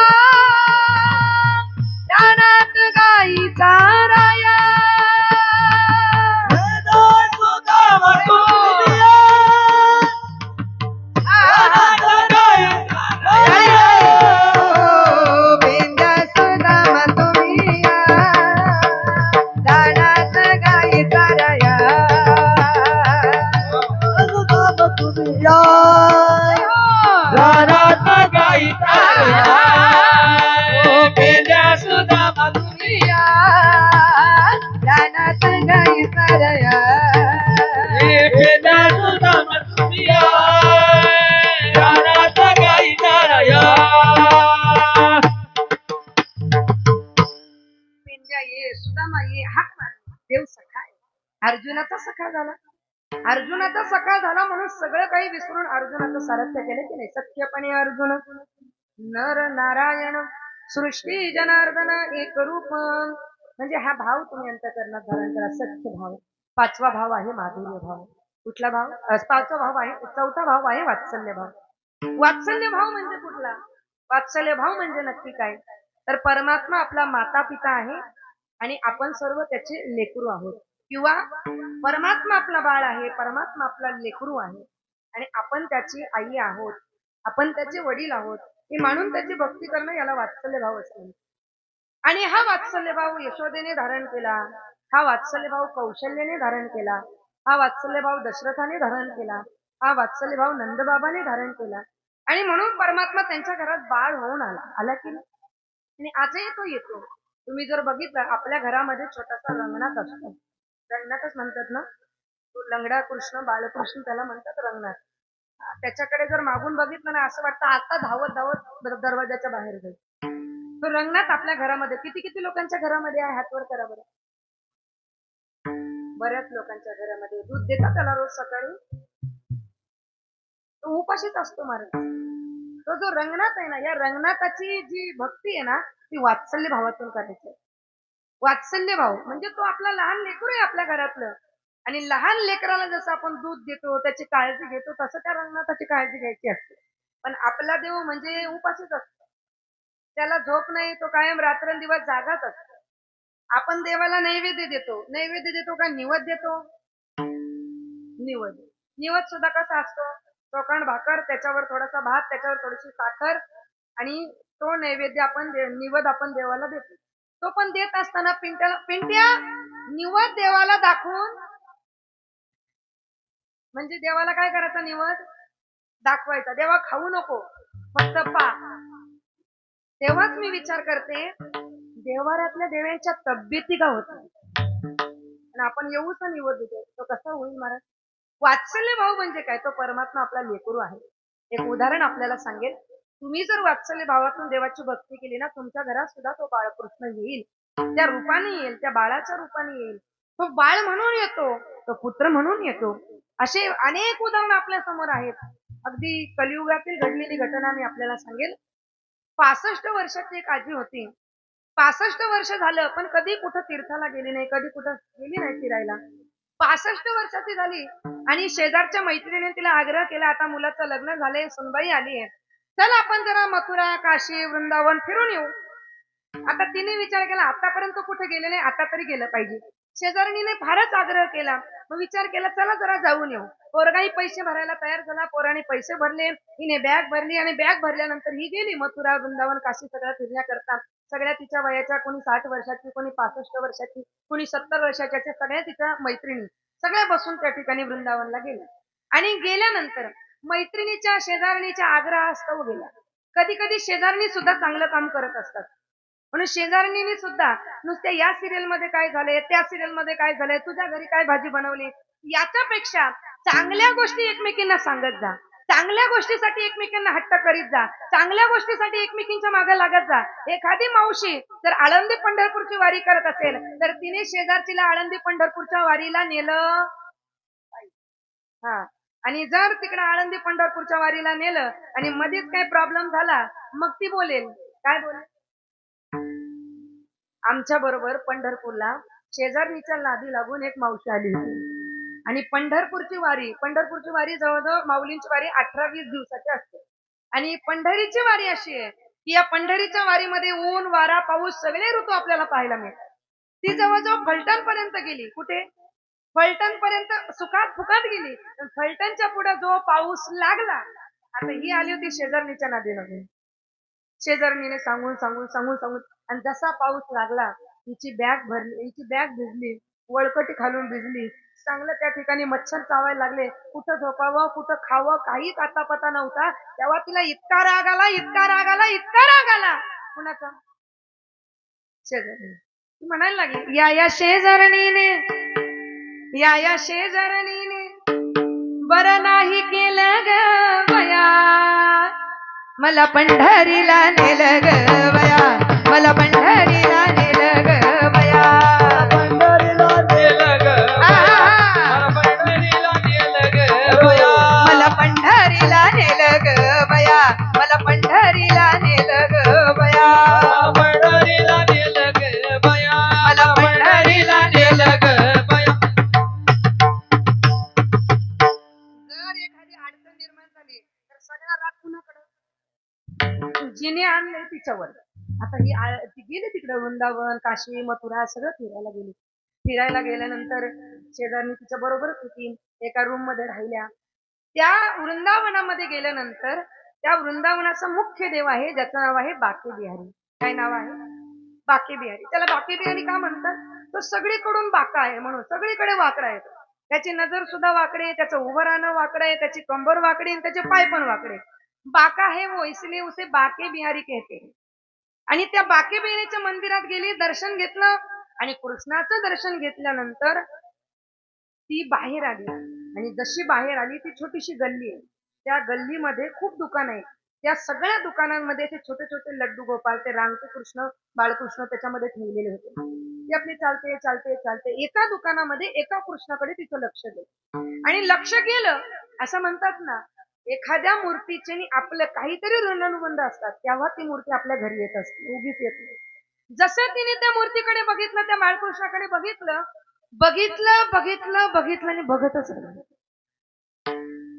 रानात गाई चाराया. पेंद्या सुदामा तुम्ही या, रानात गाई चराया. पेंद्या सुदामा तुम्ही या, रानात गाई चाराया. सुदामा तुम्ही या, रानात गाई चराया. पेंद्या सुदामा तुम्ही या, रानात गाई चाराया. पेंद्या सुदामा तुम्ही या, रानात गाई चराया. पेंद्या ये, सुदामा ये, हाक मार. देव सखा आहे. अर्जुनाचा सखा झाला. अर्जुनाचा सखा झाला म्हणून सगळं काही विसरून अर्जुनाचं सारथ्य केलं की नाही. सत्यपणे अर्जुन नर नारायण सृष्टी जनार्दन एक रूप. म्हणजे हा भाव तुम्ही अंतःकरणात धारण करा. सत्य भाव. पाचवा भाव आहे माधुर्य भाव. कुठला भाव? पाचवा भाव आहे, चौथा भाव आहे वात्सल्य भाव. वात्सल्य भाव म्हणजे कुठला? वात्सल्य भाव म्हणजे नक्की काय? तर परमात्मा आपला माता पिता आहे आणि आपण सर्व त्याचे लेकरू आहोत. किंवा परमात्मा आपला बाळ आहे, परमात्मा आपला लेकरू आहे आणि आपण त्याची आई आहोत, आपण त्याचे वडील आहोत. हे मानून त्याची भक्ती करणं याला वात्सल्य भाव असतो. आणि हा वात्सल्य भाव यशोदेने धारण केला, हा वात्सल्य भाव कौशल्याने धारण केला, हा वात्सल्य भाव दशरथाने धारण केला, हा वात्सल्य भाव नंदबाबाने धारण केला. आणि म्हणून परमात्मा त्यांच्या घरात बाळ होऊन आला की नाही. आणि आजही तो येतो. तुम्ही जर बघितलं आपल्या घरामध्ये छोटासा रंगनाथ असतो. रंगनाथच म्हणतात ना, लंगडा कृष्ण बालकृष्ण त्याला म्हणतात रंगनाथ. त्याच्याकडे जर मागून बघितलं ना, असं वाटतं आता धावत धावत दरवाजाच्या बाहेर जाईल. तो रंगनाथ आपल्या घरामध्ये किती लोकांच्या घरामध्ये आहे? हात वर करा बरं. बऱ्याच लोकांच्या घरामध्ये. दूध देतात त्याला रोज सकाळी. तो उपाशीच असतो महाराज. तो जो रंगनाथ आहे ना, या रंगनाथाची जी भक्ती आहे ना, ती वात्सल्य भावातून करायची. वात्सल्य भाव म्हणजे तो आपला लहान लेकरू आहे आपल्या घरातलं. आणि लहान लेकराला जसं आपण दूध देतो, त्याची काळजी घेतो, तसं त्या रंगनाथाची काळजी घ्यायची असते. पण आपला देव म्हणजे उपाशीच असतो. त्याला झोप नाही, तो कायम रात्रंदिवस जागाच असतो. आपण देवाला नैवेद्य देतो. नैवेद्य देतो का निवद देतो? निवद सुद्धा कसा असतो? चोखंड भाकर, त्याच्यावर थोडासा भात, त्याच्यावर थोडीशी साखर आणि तो नैवेद्य आपण निवद आपण देवाला देतो. तो पण देत असताना पिंट्या निवद देवाला दाखवून, म्हणजे देवाला काय करायचा? निवद दाखवायचा. देवा खाऊ नको, फक्त पा. तेव्हाच मी विचार करते देवाऱ्यातल्या देवांच्या तब्येती का होत नाही आणि आपण एवढा निवड देतो, तो कसा होईल महाराज? वात्सल्य भाव म्हणजे काय? तो परमात्मा आपला लेकरू आहे. एक उदाहरण आपल्याला सांगेल. तुम्ही जर वात्सल्य भावातून देवाची भक्ती केली ना, तुमच्या घरात सुद्धा तो बाळकृष्ण येईल, त्या रूपाने येईल, त्या बाळाच्या रूपाने येईल. तो बाळ म्हणून येतो, तो पुत्र म्हणून येतो. असे अनेक उदाहरण आपल्या समोर आहेत. अगदी कलियुगातील घडलेली घटना मी आपल्याला सांगेल. 65 वर्षाची एक आजी होती. 65 वर्ष झालं पण कधी कुठं तीर्थाला गेली नाही, कधी कुठं गेली नाही फिरायला. 65 वर्षाची झाली आणि शेजारच्या मैत्रिणीने तिला आग्रह केला, आता मुलाचं लग्न झालंय, सुनबाई आली आहे, चल आपण जरा मथुरा, काशी, वृंदावन फिरून येऊ. आता तिने विचार केला, आतापर्यंत कुठे गेले नाही, आता तरी गेलं पाहिजे. शेजारणीने फारच आग्रह केला. मग विचार केला, चला जरा जाऊन येऊ. पोरगाही पैसे भरायला तयार झाला. पोराने पैसे भरले, हिने बॅग भरली आणि बॅग भरल्यानंतर ही गेली मथुरा, वृंदावन, काशी सगळ्या फिरण्याकरता. सगळ्या तिच्या वयाच्या, कोणी 60 वर्षाची, कोणी 65 वर्षाची, कोणी 70 वर्षाच्या, सगळ्या तिच्या मैत्रिणी सगळ्या बसून त्या ठिकाणी वृंदावनला गेल्या. आणि गेल्यानंतर मैत्रिणीच्या, शेजारणीच्या आग्रहास्तव गेल्या. कधी कधी शेजारणी सुद्धा चांगलं काम करत असतात. म्हणून शेजारणीने सुद्धा नुसत्या या सिरियल मध्ये काय झालंय, त्या सिरियल मध्ये काय झालंय, तुझ्या घरी काय भाजी बनवली, याच्यापेक्षा चांगल्या गोष्टी एकमेकींना सांगत जा. चांगल्या गोष्टीसाठी एकमेकांना हट्ट करीत जा. चांगल्या गोष्टीसाठी एकमेकींच्या मागे लागत जा. एखादी मावशी जर आळंदी पंढरपूरची वारी करत असेल तर तिने शेजारचीला आळंदी पंढरपूरच्या वारीला नेलं. आणि जर तिकडे आळंदी पंढरपूरच्या वारीला नेलं आणि मध्येच काही प्रॉब्लेम झाला, मग ती बोलेल, काय बोलेल, आमच्या बरोबर पंढरपूरला शेजारणीच्या नादी लागून एक मावशी आली होती. आणि पंढरपूरची वारी जवळजवळ माऊलींची वारी 18-20 दिवसाची असते. आणि पंढरीची वारी अशी आहे की या पंढरीच्या वारीमध्ये ऊन, वारा, पाऊस सगळे ऋतू आपल्याला पाहायला मिळतात. ती जवळजवळ फलटण पर्यंत गेली. कुठे? फलटण पर्यंत सुखात फुकात गेली. फलटणच्या पुढे जो पाऊस लागला, आता ही आली होती शेजारणीच्या नादी लागून. शेजारणीने सांगून आणि जसा पाऊस लागला, हिची बॅग भिजली, वळकटी खालून भिजली. चांगलं त्या ठिकाणी मच्छर चावायला लागले. कुठं झोपावं, कुठं खावं, काहीच आता पता नव्हता. तेव्हा तिला इतका राग आला. कुणाचा? शेजारणी. ती म्हणायला लागली, या शेजारणीने बरं नाही केलं ग बया, मला पंढरीला नेलं ग बया, मला पंढरीला नेलं ग बया, पंढरीला नेलं ग बया, मला पंढरीला नेलं ग बया, मला पंढरीला नेलं ग बया, पंढरीला नेलं ग बया, मला पंढरीला नेलं ग बया. जर एखादी अडचण निर्माण झाली तर सगळा राग कुणाकडे? जिने आणले तिच्यावर. आता ती गेली तिकडे वृंदावन, काशी, मथुरा सगळं फिरायला गेली. फिरायला गेल्यानंतर शेजारनी तिच्या बरोबरच होती. एका रूम मध्ये राहिल्या. त्या वृंदावनामध्ये गेल्यानंतर त्या वृंदावनाचा मुख्य देव आहे, ज्याचं नाव आहे बाके बिहारी. काय नाव आहे? बाके बिहारी. त्याला बाके बिहारी का म्हणतात? तो सगळीकडून बाका आहे, म्हणून सगळीकडे वाकडा आहे. त्याची नजर सुद्धा वाकडे आहे, त्याचं उभं राहणं वाकडं आहे, त्याची कंबर वाकडी आणि त्याचे पाय पण वाकडे. बाका है वो, इसलिए उसे बाके बिहारी कहते हैं. आणि त्या बाके बिहारीच्या मंदिरात गेली, दर्शन घेतलं आणि कृष्णाचं दर्शन घेतल्यानंतर ती बाहेर आली. आणि जशी बाहेर आली, ती छोटीशी गल्ली आहे. त्या गल्लीमध्ये खूप दुकान आहे. त्या सगळ्या दुकानांमध्ये ते छोटे छोटे लड्डू गोपाल, ते रामचे कृष्ण, बाळकृष्ण त्याच्यामध्ये ठेवलेले होते. ती आपली चालते. एका दुकानामध्ये एका कृष्णाकडे तिचं लक्ष गेलं. आणि लक्ष गेलं असं म्हणतात ना, एखाद्या मूर्तीचे आपलं काहीतरी ऋणानुबंध असतात, तेव्हा ती मूर्ती आपल्या घरी येत असते, उगीच येत नाही. जसं तिने त्या मूर्तीकडे बघितलं, त्या बाळकृष्णाकडे बघितलं आणि बघतच राहिलं.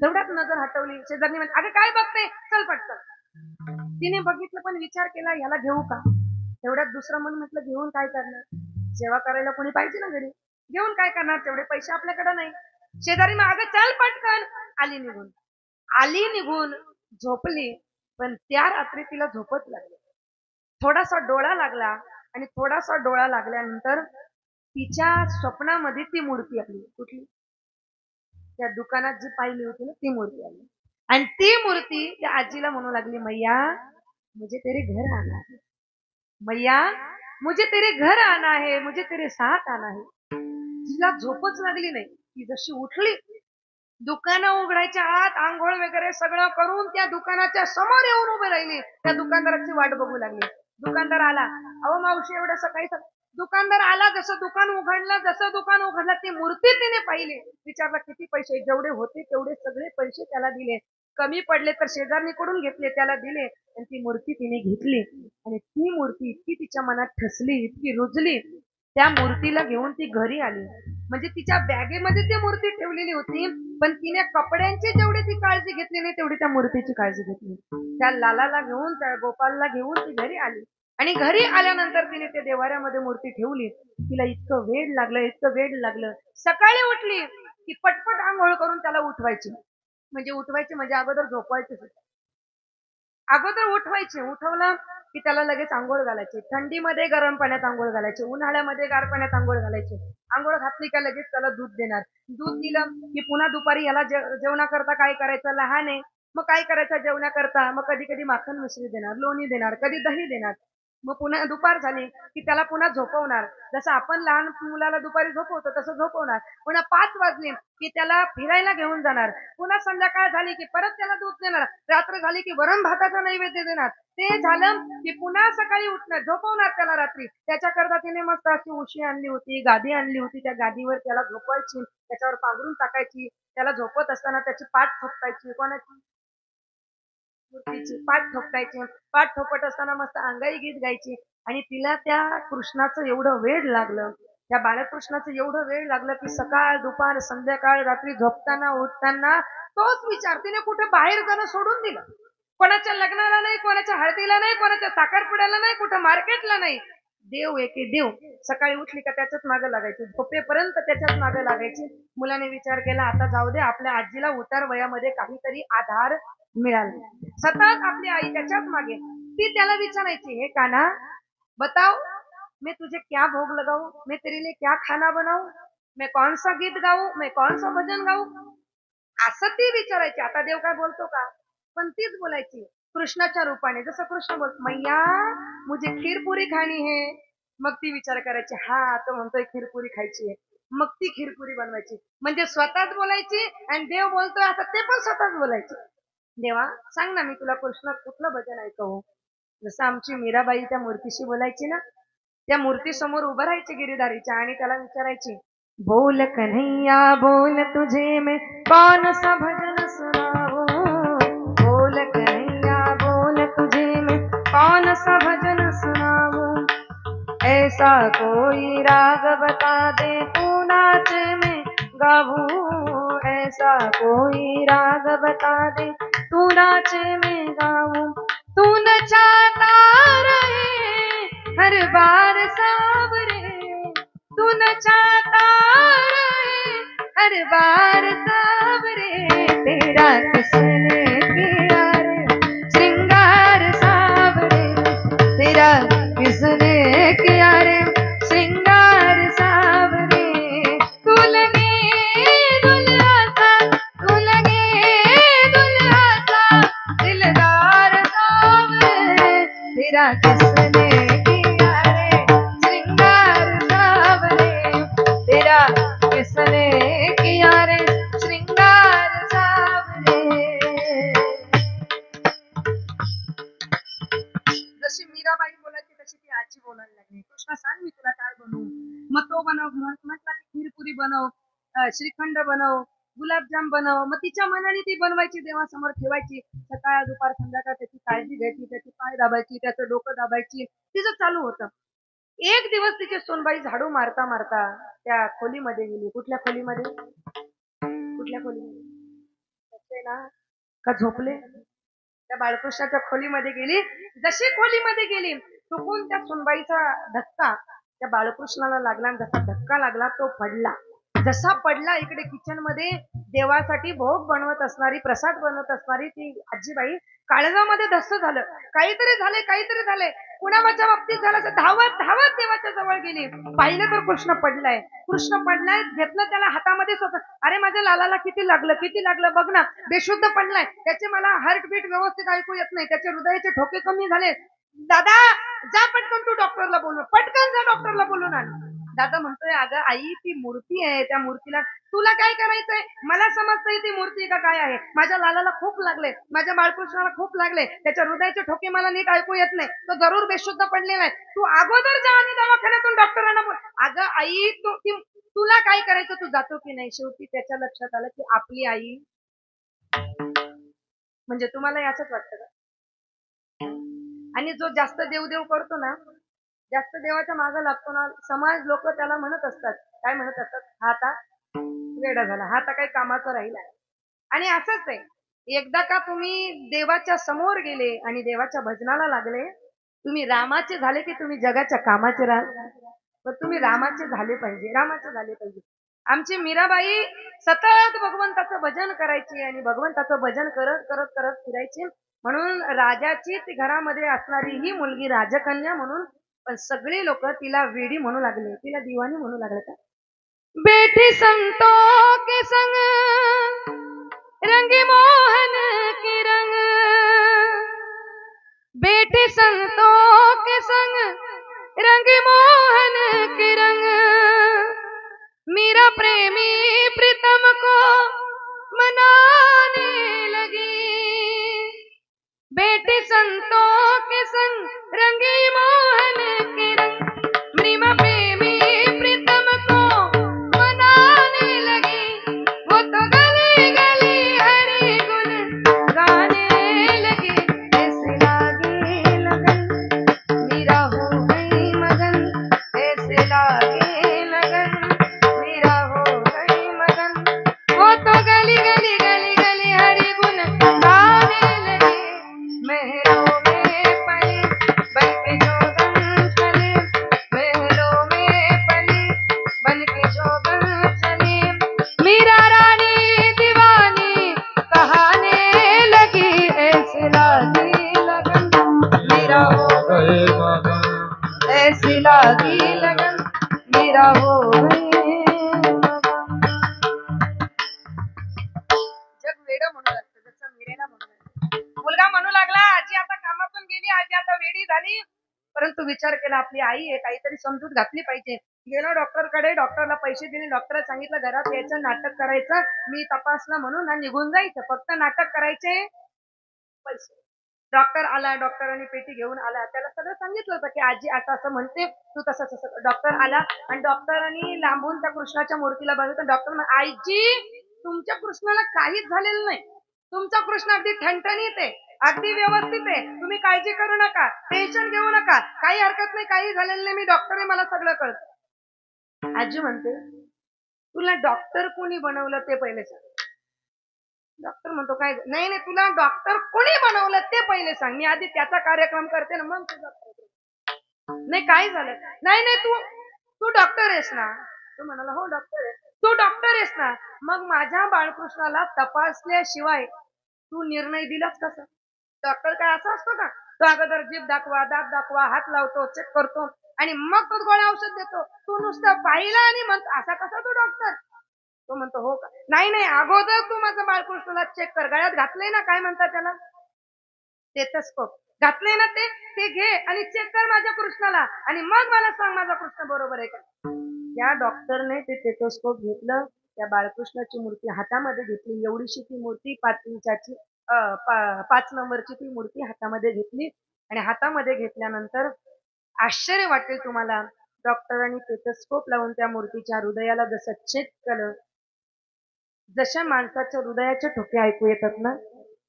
तेवढ्यात नजर हटवली. शेजारनी म्हणजे, अगं काय बघते, चल पटकन. तिने बघितलं पण विचार केला, याला घेऊ का? तेवढ्यात दुसरं मन म्हटलं, घेऊन काय करणार, सेवा करायला कोणी पाहिजे ना घरी, घेऊन काय करणार, तेवढे पैसे आपल्याकडे नाही. शेजारी मग, अगं चल पटकन. आली निघून झोपली. पण त्या रात्री तिला झोपच लागली. थोडासा डोळा लागला आणि थोडासा डोळा लागल्यानंतर तिच्या स्वप्नामध्ये ती मूर्ती आली. कुठली? त्या दुकानात जी पाहिली होती ना, ती मूर्ती आली. आणि ती मूर्ती त्या आजीला म्हणू लागली, मैया मुझे तेरे घर आना है, मैया मुझे तेरे घर आना है, मुझे तेरे साथ आना है. तिला झोपच लागली नाही. ती जशी उठली, दुकानं उघडायच्या आत आंघोळ वगैरे सगळं करून त्या दुकानाच्या समोर येऊन उभे राहिली. त्या दुकानदाराची वाट बघू लागली. दुकानदार आला. अहो मावशी एवढं सकाळी दुकानदार आला. जसं दुकान उघडलं ती मूर्ती तिने पाहिली. विचारला किती पैसे? जेवढे होते तेवढे सगळे पैसे त्याला दिले. कमी पडले तर शेजारणीकडून घेतले, त्याला दिले. आणि ती मूर्ती तिने घेतली. आणि ती मूर्ती इतकी तिच्या मनात ठसली, इतकी रुजली, त्या मूर्तीला घेऊन ती घरी आली. म्हणजे तिच्या बॅगेमध्ये ती मूर्ती ठेवलेली होती, पण तिने कपड्यांची जेवढी ती काळजी घेतली नाही तेवढी त्या मूर्तीची काळजी घेतली. त्या लालाला घेऊन, त्या गोपालला घेऊन ती घरी आली. आणि घरी आल्यानंतर तिने त्या देवाऱ्यामध्ये मूर्ती ठेवली. तिला इतकं वेड लागलं. सकाळी उठली की पटपट आंघोळ करून त्याला उठवायची. म्हणजे अगोदर झोपवायची. उठवलं की त्याला लगेच आंघोळ घालायची. थंडीमध्ये गरम पाण्यात आंघोळ घालायची, उन्हाळ्यामध्ये गार पाण्यात आंघोळ घालायची. आंघोळ घातली का लगेच त्याला दूध देणार. दूध दिलं की पुन्हा दुपारी याला जेवणाकरता काय करायचं, लहान आहे मग काय करायचं जेवणाकरता, मग कधी कधी माखन मिश्री देणार, लोणी देणार, कधी दही देणार. मग पुन्हा दुपार झाली की त्याला पुन्हा झोपवणार. जसं आपण लहान मुलाला दुपारी झोपवतो तसं झोपवणार. पुन्हा 5 वाजले की त्याला फिरायला घेऊन जाणार. पुन्हा संध्याकाळ झाली की परत त्याला दूध देणार. रात्र झाली की वरण भाताचा नैवेद्य देणार. ते झालं की पुन्हा सकाळी उठणार, झोपवणार त्याला रात्री. त्याच्याकरता तिने मस्त अशी उशी आणली होती, गादी आणली होती. त्या गादीवर त्याला झोपवायची, त्याच्यावर पांघरून टाकायची. त्याला झोपत असताना त्याची पाठ ठोकायची. कोणाची? मूर्तीची पाठ ठोकायची. पाठ ठोकत असताना मस्त अंगाई गीत गायची. आणि तिला त्या कृष्णाचं एवढं वेड लागलं, त्या बाळकृष्णाचं एवढं वेड लागलं की सकाळ दुपार संध्याकाळ रात्री झोपताना उठताना तोच विचार. तिने कुठे बाहेर जाणं सोडून दिलं. कोणाच्या लग्नाला नाही, कोणाच्या हळदीला नाही, कोणाच्या साखरपुड्याला नाही, कुठं मार्केटला नाही. देव एके देव. सकाळी उठली का त्याच्याच मागे लागायची, झोपेपर्यंत त्याच्याच मागे लागायची. मुलाने विचार केला आता जाऊ दे, आपल्या आजीला उतार वयामध्ये काहीतरी आधार मिळाला. सतत आपली आई त्याच्याच मागे. ती त्याला विचारायची, हे कान्हा बताओ मैं तुझे क्या भोग लगाऊं, मैं तेरे लिए क्या खाना बनाऊं, मैं कौन सा गीत गाऊं, मैं कौन सा भजन गाऊं. असं ती विचारायची. आता देव काय बोलतो का? पण तीच बोलायची कृष्णाच्या रूपाने. जसं कृष्ण बोलतो, मैया मुझे खीरपुरी खाणी है. मग ती विचार करायची, हा तो म्हणतोय खीरपुरी खायची आहे, मग ती खीरपुरी बनवायची. म्हणजे स्वतःच बोलायची आणि देव बोलतोय आता ते पण स्वतःच बोलायचे. देवा सांग ना, मी तुला कृष्ण कुठलं भजन ऐकवू. जसं आमची मीराबाई त्या मूर्तीशी बोलायची ना, त्या मूर्ती समोर उभं राहायची गिरीधारीच्या आणि त्याला विचारायची, बोल कन्हैया बोल तुझे मैं कौन सा भजन सुनाऊं, बोल कन्हैया बोल तुझे मैं कौन सा भजन सुनाऊं, ऐसा कोई राग बता दे तू नाच में गाऊं, ऐसा कोई राग बता दे तू नाच में गाऊं, तू नचाता रहे हर बार सावरे, तू नचाता रहे हर बार सावरे, तेरा किसने किया रे श्रृंगार सावरे, तेरा किसने किया रे श्रृंगार सावरे, तू लगे दुल्हा सा, तू लगे दुल्हा सा दिलदार सावरे, तेरा किसने किया रे श्रृंगार सावरे, तेरा किसने किया रे श्रृंगार सावरे. जशी मीराबाई बोलायची तशी ती आजी बोलायला लागली. कृष्णा सांग मी तुला काय बनवू. मग तो म्हटला की खीरपुरी बनव, श्रीखंड बनव, गुलाबजाम बनव. मग तिच्या मनाने ती बनवायची, देवासमोर ठेवायची. सकाळ दुपार संध्याकाळ त्याची काळजी घ्यायची, त्याची पाय दाबायची, त्याचं डोकं दाबायची. तिचं चालू होतं. एक दिवस तिची सोनबाई झाडू मारता मारता त्या खोलीमध्ये गेली. कुठल्या खोलीमध्ये? कुठल्या खोलीमध्ये ना का झोपले? त्या बाळकृष्णाच्या खोलीमध्ये गेली. जशी खोलीमध्ये गेली चुकून त्या सुनबाईचा धक्का त्या बाळकृष्णाला लागला. जसा धक्का लागला तो पडला. जसा पडला इकडे किचन मध्ये देवासाठी भोग बनवत असणारी, प्रसाद बनवत असणारी ती आजीबाई काळजामध्ये धस्स झालं. काहीतरी झालंय. कुणाच्या बाबतीत झालं. धावत धावत देवाच्या जवळ गेली. पाहिलं तर कृष्ण पडलाय. घेतलं त्याला हातामध्ये स्वतः. अरे माझ्या लालाला किती लागलं बघ ना, बेशुद्ध पडलाय. त्याचे मला हार्टबीट व्यवस्थित ऐकू येत नाही, त्याचे हृदयाचे ठोके कमी झाले. दादा जा पटकन तू डॉक्टरला बोलव. पटकन जा डॉक्टरला बोलून आण. दादा म्हणतोय अगं आई ती मूर्ती आहे, त्या मूर्तीला तुला काय करायचंय? मला समजतंय ती मूर्ती का काय आहे. माझ्या लालाला खूप लागले, माझ्या बाळकृष्णाला खूप लागले, त्याच्या हृदयाचे ठोके मला नीट ऐकू येत नाही, तो जरूर बेशुद्ध पडलेला आहे. तू अगोदर जा आणि दवाखान्यातून डॉक्टरांना बोल. अगं आई तुला काय करायचं, तू जातो की नाही? शेवटी त्याच्या लक्षात आलं की आपली आई म्हणजे तुम्हाला याचंच वाटतं का? आणि जो जास्त देव करतो ना, जास्त देवाच्या मागे लागतो ना, समाज लोक त्याला म्हणत असतात, काय म्हणत असतात? हा आता वेडा झाला, हा आता काही कामाचा राहिला. आणि असंच आहे, एकदा का तुम्ही देवाच्या समोर गेले आणि देवाच्या भजनाला लागले, तुम्ही रामाचे झाले की तुम्ही जगाच्या कामाचे राहा. पण तुम्ही रामाचे झाले पाहिजे, रामाचे झाले पाहिजे. आमची मीराबाई सतत भगवंताचं भजन करायची आणि भगवंताचं भजन करत करत करत फिरायची. म्हणून राजाचीच घरामध्ये असणारी ही मुलगी राजकन्या म्हणून पण सगळे लोक तिला वेडी म्हणू लागले, तिला दिवाणी म्हणू लागले. का बेटी संतों के संग रंगी मोहन की रंग, बेटी संतों के संग रंगी मोहन की रंग, मीरा प्रेमी प्रीतम को मनाने लगी, बेटी संतों के संग रंगी मोहन के रंग, मीरा प्रेमी प्रीतम को मनाने लगी, वो तो गली गली हरि गुण गाने लगी, ऐसे लागी लगन मीरा हो गई मगन, ऐसे लागी लगन मीरा हो गई मगन, वो तो गली गली गली गली हरि गुण गाने लगी, महलों में पली बनके जोगन चली, महलों में पली बनके जोगन चली, मीरा रानी दीवानी कहाने लगी, ऐसे लागी लगन मीरा हो गए मगन, ऐसी लागी लगन मीरा हो गई मगन. जग वेड म्हणू लागतं, जसं मीरेला म्हणू लागतं. मुलगा म्हणू लागला, आजी आता कामातून गेली, आजी आता वेडी झाली. परंतु विचार केला, आपली आई आहे, काहीतरी समजूत घातली पाहिजे. गेलो डॉक्टरकडे, डॉक्टरला पैसे दिले, डॉक्टरला सांगितलं घरात यायचं, नाटक करायचं, मी तपासला म्हणून ना निघून जायचं, फक्त नाटक करायचे, पैसे. डॉक्टर आला, डॉक्टरांनी पेटी घेऊन आला, त्याला सगळं सांगितलं होतं की आजी असं असं म्हणते, तू तसं तसं. डॉक्टर आला आणि डॉक्टरांनी लांबून त्या कृष्णाच्या मूर्तीला बघितलं. डॉक्टर म्हणाले, आईजी तुमच्या कृष्णाला काहीच झालेलं नाही, तुमचा कृष्ण अगदी ठणठणीत आहे, अगदी व्यवस्थित आहे, तुम्ही काळजी करू नका, टेन्शन घेऊ नका, काही हरकत नाही, काही झालेलं नाही, मी डॉक्टर आहे, मला सगळं कळतं. आजी म्हणते, तुला डॉक्टर कोणी बनवलं ते पहिले सांग. डॉक्टर म्हणतो, काय नाही नाही, तुला डॉक्टर कोणी बनवलं ते पहिले सांग, मी आधी त्याचा कार्यक्रम करते ना, मग तुझा. नाही काय झालं? नाही नाही, तू तू डॉक्टर आहेस ना? तो म्हणाला, हो डॉक्टर आहे. तू डॉक्टर आहेस ना, मग माझ्या बाळकृष्णाला तपासल्याशिवाय तू निर्णय दिलास कसा? डॉक्टर काय असा असतो का? तो अगोदर जीभ दाखवा, दात दाखवा, हात लावतो, चेक करतो आणि मग तो गोळ्या औषध देतो. तू नुसतं पाहिला आणि म्हणतो असा कसा तू डॉक्टर? तो म्हणतो, हो का? नाही नाही, अगोदर तू माझं बाळकृष्णाला चेक कर, गळ्यात घातलंय ना, काय म्हणतात त्याला, स्टेथोस्कोप घातलंय ना, ते घे आणि चेक कर माझ्या कृष्णाला आणि मग मला सांग माझा कृष्ण बरोबर आहे का. त्या डॉक्टरने ते स्टेथोस्कोप घेतलं, त्या बाळकृष्णाची मूर्ती हातामध्ये घेतली, एवढीशी ती मूर्ती 5 इंचाची 5 नंबरची ती मूर्ती हातामध्ये घेतली आणि हातामध्ये घेतल्यानंतर आश्चर्य वाटेल तुम्हाला, डॉक्टरांनी स्टेथोस्कोप लावून त्या मूर्तीच्या हृदयाला जसं चेक केलं, जशा माणसाच्या हृदयाचे ठोके ऐकू येतात ना,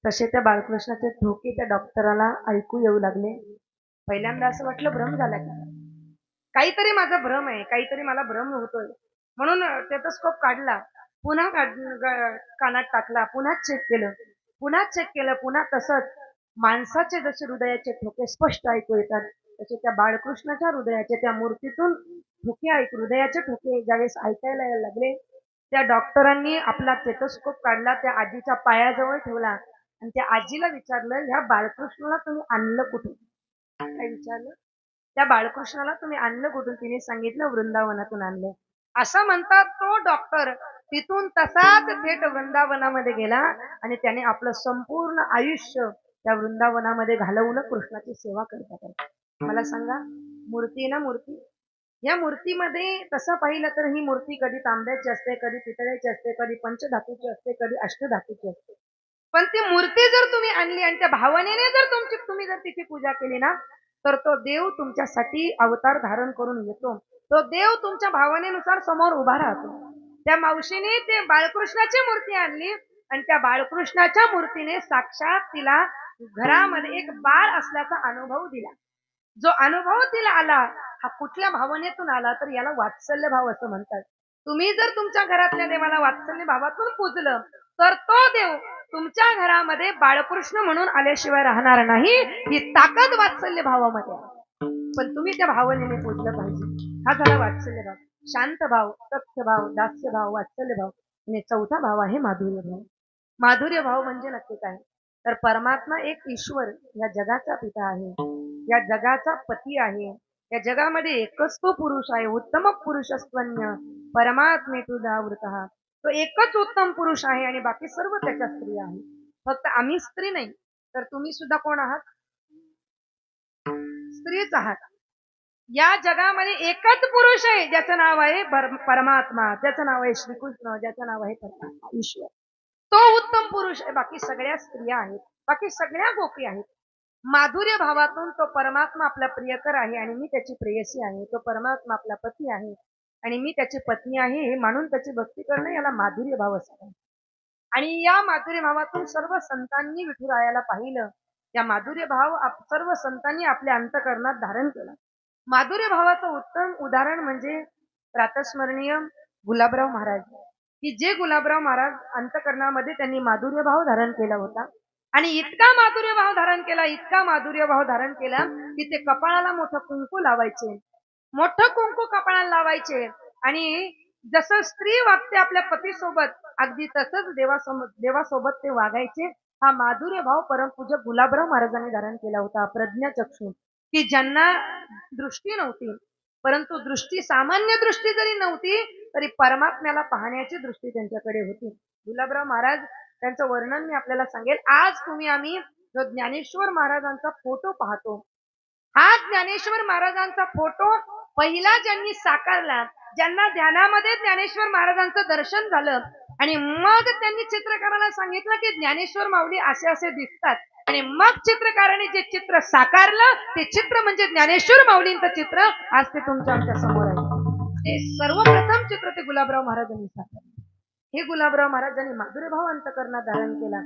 तसे त्या बाळकृष्णाचे ठोके त्या डॉक्टराला ऐकू येऊ लागले. पहिल्यांदा असं वाटलं भ्रम झाला का, काहीतरी माझा भ्रम आहे, काहीतरी मला भ्रम होतोय. म्हणून स्टेथोस्कोप काढला, पुन्हा कानात टाकला, पुन्हा चेक केलं, पुन्हा तसंच माणसाचे जसे हृदयाचे ठोके स्पष्ट ऐकू येतात, तसे त्या बाळकृष्णाच्या हृदयाचे त्या मूर्तीतून ठोके हृदयाचे ठोके ज्यावेळेस ऐकायला यायला लागले, त्या डॉक्टरांनी आपला स्टेथोस्कोप काढला, त्या आजीच्या पायाजवळ ठेवला आणि त्या आजीला विचारलं, ह्या बाळकृष्णाला तुम्ही आणलं कुठून? काय विचारलं? त्या बाळकृष्णाला तुम्ही आणलं कुठून? तिने सांगितलं, वृंदावनातून आणले. असं म्हणतात तो डॉक्टर तिथून तसाच थेट वृंदावनामध्ये गेला आणि त्याने आपलं संपूर्ण आयुष्य त्या वृंदावनामध्ये घालवलं कृष्णाची सेवा करता करता. मला सांगा, मूर्ती ना मूर्ती, या मूर्तीमध्ये तसं पाहिलं तर ही मूर्ती कधी तांब्याची असते, कधी पितळ्याची असते, कधी पंचधातूची असते, कधी अष्टधातूची असते. पण ती मूर्ती जर तुम्ही आणली आणि त्या भावनेने जर तुम्ही जर तिची पूजा केली ना, तर तो देव तुमच्यासाठी अवतार धारण करून येतो. तो देव तुमच्या भावनेनुसार समोर उभा राहतो. त्या मावशीने ते बाळकृष्णाची मूर्ती आणली आणि त्या बाळकृष्णाच्या मूर्तीने साक्षात तिला घरामध्ये एक बाळ असल्याचा अनुभव दिला. जो अनुभव तिला आला हा कुठल्या भावनेतून आला तर याला वात्सल्य भाव असं म्हणतात. तुम्ही जर तुमच्या घरातल्या देवाला वात्सल्य भावातून पूजलं तर तो देव तुमच्या घरामध्ये बाळकृष्ण म्हणून आल्याशिवाय राहणार नाही. ही ताकद वात्सल्य भावामध्ये आहे. पण तुम्ही त्या भावनेने पूजलं पाहिजे. हा झाला वात्सल्य भाव. शांत भाव, सख्य भाव, दास्य भाव, वात्सल्य भाव आणि चौथा भाव आहे माधुर्य भाव. माधुर्य भाव म्हणजे नक्की काय तर परमात्मा एक ईश्वर या जगाचा पिता आहे, या जगाचा पती आहे. या जगामध्ये एकच तो पुरुष आहे. उत्तम पुरुषस्त्वन्य परमात्मे तुदावृत. तो एकच उत्तम पुरुष आहे आणि बाकी सर्व त्याच्या स्त्री आहे. फक्त आम्ही स्त्री नाही तर तुम्ही सुद्धा कोण आहात? स्त्रीच आहात. या जगामध्ये एकच पुरुष आहे ज्याचं नाव आहे परमात्मा, ज्याचं नाव आहे श्रीकृष्ण, ज्याचं नाव आहे परमात्मा ईश्वर. तो उत्तम पुरुष आहे. बाकी सगळ्या स्त्रिया आहेत, बाकी सगळ्या गोपी आहेत. माधुर्य भावातून तो परमात्मा आपला प्रियकर आहे आणि मी त्याची प्रेयसी आहे. तो परमात्मा आपला पती आहे आणि मी त्याची पत्नी आहे हे मानून त्याची भक्ती करणं याला माधुर्य भाव असतो. आणि या माधुर्य भावातून सर्व संतांनी विठुरायाला पाहिलं. या माधुर्य भाव सर्व संतांनी आपल्या अंतःकरणात धारण केला. माधुर्य भावाचं उत्तम उदाहरण म्हणजे प्रातस्मरणीय गुलाबराव महाराज, की जे गुलाबराव महाराज अंतःकरणामध्ये त्यांनी माधुर्य भाव धारण केला होता. आणि इतका माधुर्य भाव धारण केला, इतका माधुर्य भाव धारण केला की ते कपाळाला मोठं कुंकू लावायचे, मोठं कुंकू कपाळाला लावायचे. आणि जसं स्त्री वागते आपल्या पतीसोबत अगदी तसंच देवासोबत ते वागायचे. हा माधुर्य भाव परमपूज्य गुलाबराव महाराजांनी धारण केला होता. प्रज्ञाचक्षू, की ज्यांना दृष्टी नव्हती परंतु दृष्टी सामान्य दृष्टी जरी नव्हती तरी परमात्म्याला पाहण्याची दृष्टी त्यांच्याकडे होती. गुलाबराव महाराज त्यांचं वर्णन मी आपल्याला सांगेल. आज आम्ही जो ज्ञानेश्वर महाराजांचा फोटो पाहतो, हा ज्ञानेश्वर महाराजांचा फोटो पहिला ज्यांनी साकारला, ज्यांना ध्यानामध्ये ज्ञानेश्वर महाराजांचं दर्शन झालं आणि मग त्यांनी चित्रकाराला सांगितलं की ज्ञानेश्वर माऊली असे असे दिसतात आणि मग चित्रकाराने जे चित्र साकारलं ते चित्र म्हणजे ज्ञानेश्वर माऊलींचं चित्र आज ते तुमच्या आमच्या समोर आहे. ते सर्वप्रथम चित्र ते गुलाबराव महाराजांनी साकारलं. हे गुलाबराव महाराजांनी माधुर्य भाव अंतःकरणात धारण केला.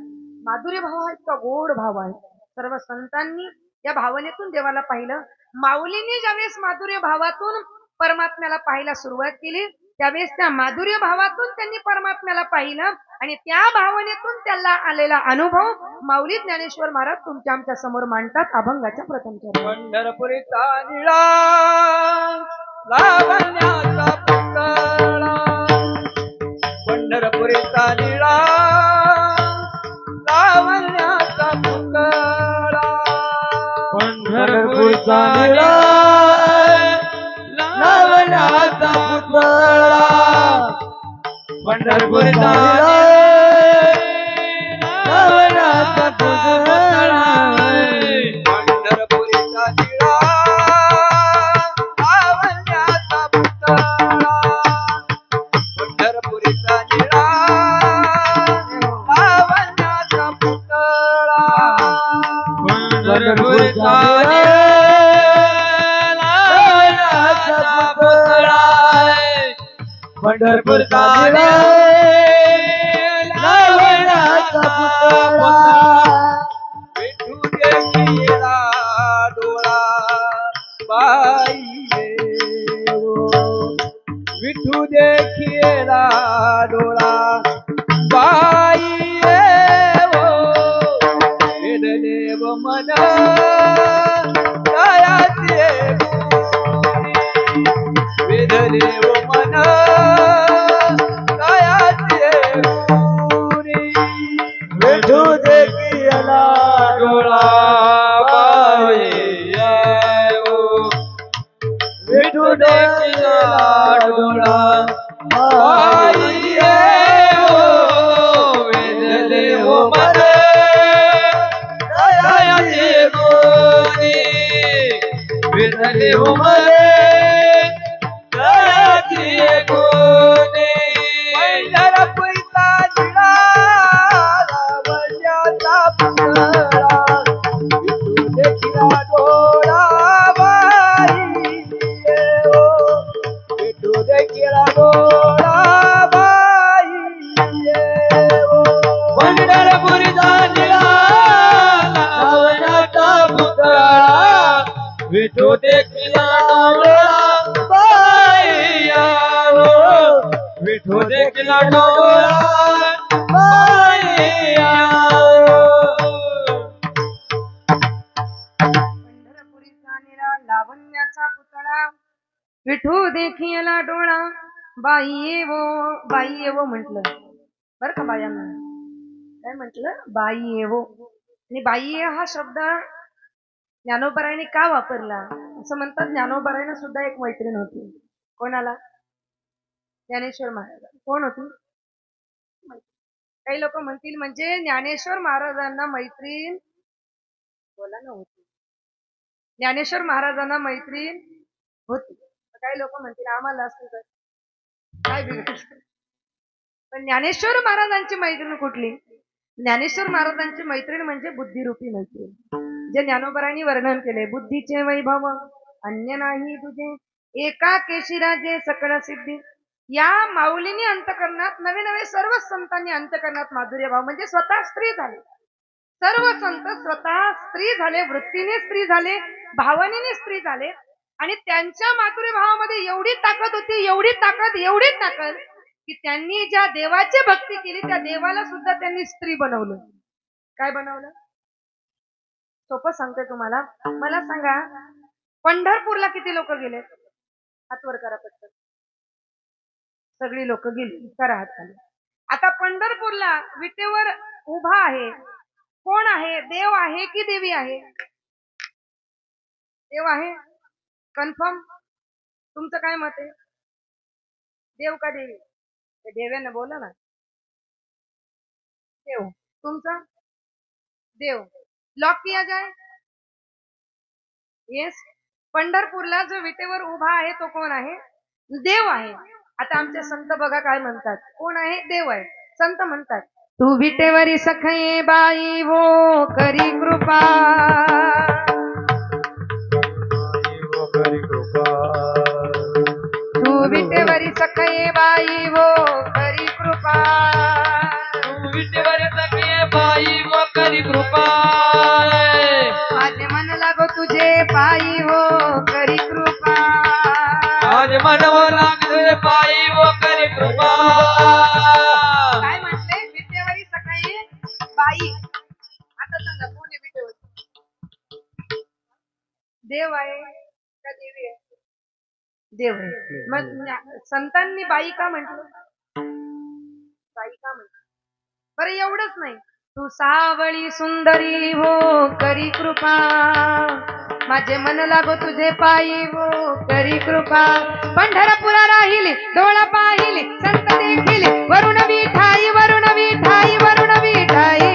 माधुर्य भाव हा इतका गोड भाव आहे. सर्व संतांनी या भावनेतून देवाला पाहिलं. माऊलींनी ज्यावेळेस माधुर्य भावातून परमात्म्याला पाहायला सुरुवात केली त्यावेळेस त्या माधुर्य भावातून त्यांनी परमात्म्याला पाहिलं आणि त्या भावनेतून त्याला आलेला अनुभव माऊली ज्ञानेश्वर महाराज तुमच्या आमच्या समोर मांडतात. अभंगाच्या प्रथम चरण. पंढरपुरीचा निळा लावण्याचा पुतळा, पंढरपुरीचा निळा लावण्याचा पुतळा, पंढरपुरीचा निळा लावण्याचा पुतळा, पंढरपुरीचा लावण्याचा पुतळा, पंढरपुरीचा निळा लावण्याचा पुतळा, पंढरपुरीचा निळा लावण्याचा पुतळा, पंढरपुरीचा पंढरपुरचा लावण्याचा पुतळा, विठू देखीला डोळा बाई, विठू देखीला डोळा बाई, वेददेव मन दयाचे वेददेव मन विठू देखीला डोळा बाई, विठू देखीला डोळा बाई, वेददेव मन दयाचे गुणी, वेददेव मन विठू देखिला डोळा बाईया हो, विठू देखिला डोळा बाईया पंढरपुरीचा निरा लावण्याचा पुतळा विठू देखिला डोळा बाई येवो म्हटलं बर का बायांना काय म्हटलं बाई येवो. आणि बाई हा शब्द ज्ञानोबारायने का वापरला असं म्हणतात. ज्ञानोबारायने सुद्धा एक मैत्रीण होती. कोणाला? ज्ञानेश्वर महाराज. कोण होती? काही लोक म्हणतील म्हणजे ज्ञानेश्वर महाराजांना मैत्रीण बोला ना होती. ज्ञानेश्वर महाराजांना मैत्रीण होती. काही लोक म्हणतील आम्हाला असं तर काय बिघडलं. पण ज्ञानेश्वर महाराजांची मैत्रीण कुठली? ज्ञानेश्वर महाराजांची मैत्रीण म्हणजे बुद्धिरूपी मैत्रीण. जे ज्ञानोबारांनी वर्णन केले. बुद्धीचे वैभव अन्य नाही तुझे, एका केशिराजे सकळ सिद्धी. या माऊलीने अंतकरणात नवे नवे सर्व संतांनी अंतकरणात माधुर्य भाव म्हणजे स्वतः स्त्री झाले. सर्व संत स्वतः स्त्री झाले, वृत्तीने स्त्री झाले, भावनेने स्त्री झाले. आणि त्यांच्या माधुर्य भावामध्ये एवढी ताकद होती, एवढी ताकद की त्यांनी ज्या देवाची भक्ती केली त्या देवाला सुद्धा त्यांनी स्त्री बनवलं. काय बनवलं? सोपं सांगते तुम्हाला. मला सांगा पंढरपूरला किती लोक गेले? हात वर करा पटकन. सगळी लोक गेली. करा हात खाली. आता पंढरपूरला विटेवर उभा आहे कोण आहे? देव आहे की देवी आहे? देव आहे. कन्फर्म? तुमचं काय मत आहे? देव का देवी? देव्यानं बोला ना. देव. तुमचा? देव. लॉक किया जाए. येस. पंढरपूरला जो विटेवर उभा आहे तो कोण आहे? देव आहे. आता आमचे संत बघा काय म्हणतात. कोण आहे? देव आहे. संत म्हणतात तू विटेवरी सखये बाई हो करी कृपा, तू विटेवरी सखये बाई हो करी कृपा, तू विटेवरी सखये बाई हो करी कृपा, माझे मन लागो तुझे पायी हो करी कृपा, माझे मन लागो पायी हो करी कृपा. काय म्हणते? विटेवरी सखये बाई. आता सांगा कोण आहे विटेवर? देव आहे का देवी आहे? देव आहे. मग संतांनी बाई का म्हटलं? बाई का म्हटलं? बरं एवढंच नाही. तू सावळी सुंदरी हो करी कृपा, माझे मन लागो तुझे पायी हो करी कृपा, पंढरपुरा राहिली डोळा पाहिली संत देखिली वरुण विठाई वरुण विठाई वरुण विठाई,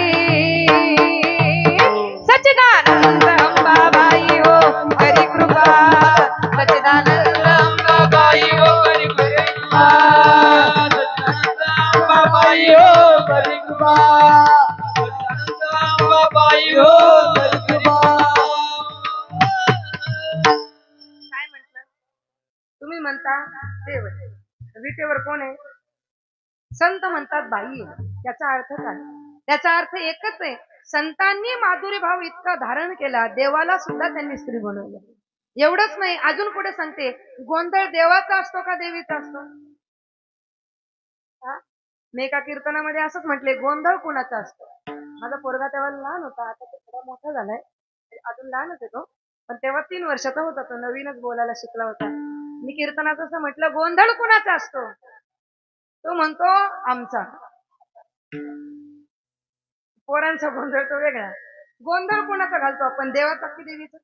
सच्चिदानंद अंबाबाई हो करी कृपा, सच्चिदानंद अंबाबाई हो करी कृपा, अंबाबाई हो करी कृपा, अंबाबाई हो करी कृपा. काय म्हटलं? तुम्ही म्हणता देव. विटेवर कोण आहे? संत म्हणतात बाई आहे. त्याचा अर्थ काय? त्याचा अर्थ एकच आहे. संतांनी माधुर्य भाव इतका धारण केला, देवाला सुद्धा त्यांनी स्त्री बनवलं. एवढंच नाही, अजून पुढे सांगते गोंधळ देवाचा असतो का देवीचा असतो? मी एका कीर्तनामध्ये असंच म्हटले गोंधळ कुणाचा असतो? माझा पोरगा तेव्हा लहान होता, आता तो थोडा मोठा झालाय, अजून लहानच आहे तो, पण तेव्हा 3 वर्षाचा होता तो, नवीनच बोलायला शिकला होता. मी कीर्तनात असं म्हटलं गोंधळ कुणाचा असतो? तो म्हणतो आमचा. पोरांचा गोंधळ तो वेगळा. गोंधळ कोणाचा घालतो आपण? देवाचा की देवीचा?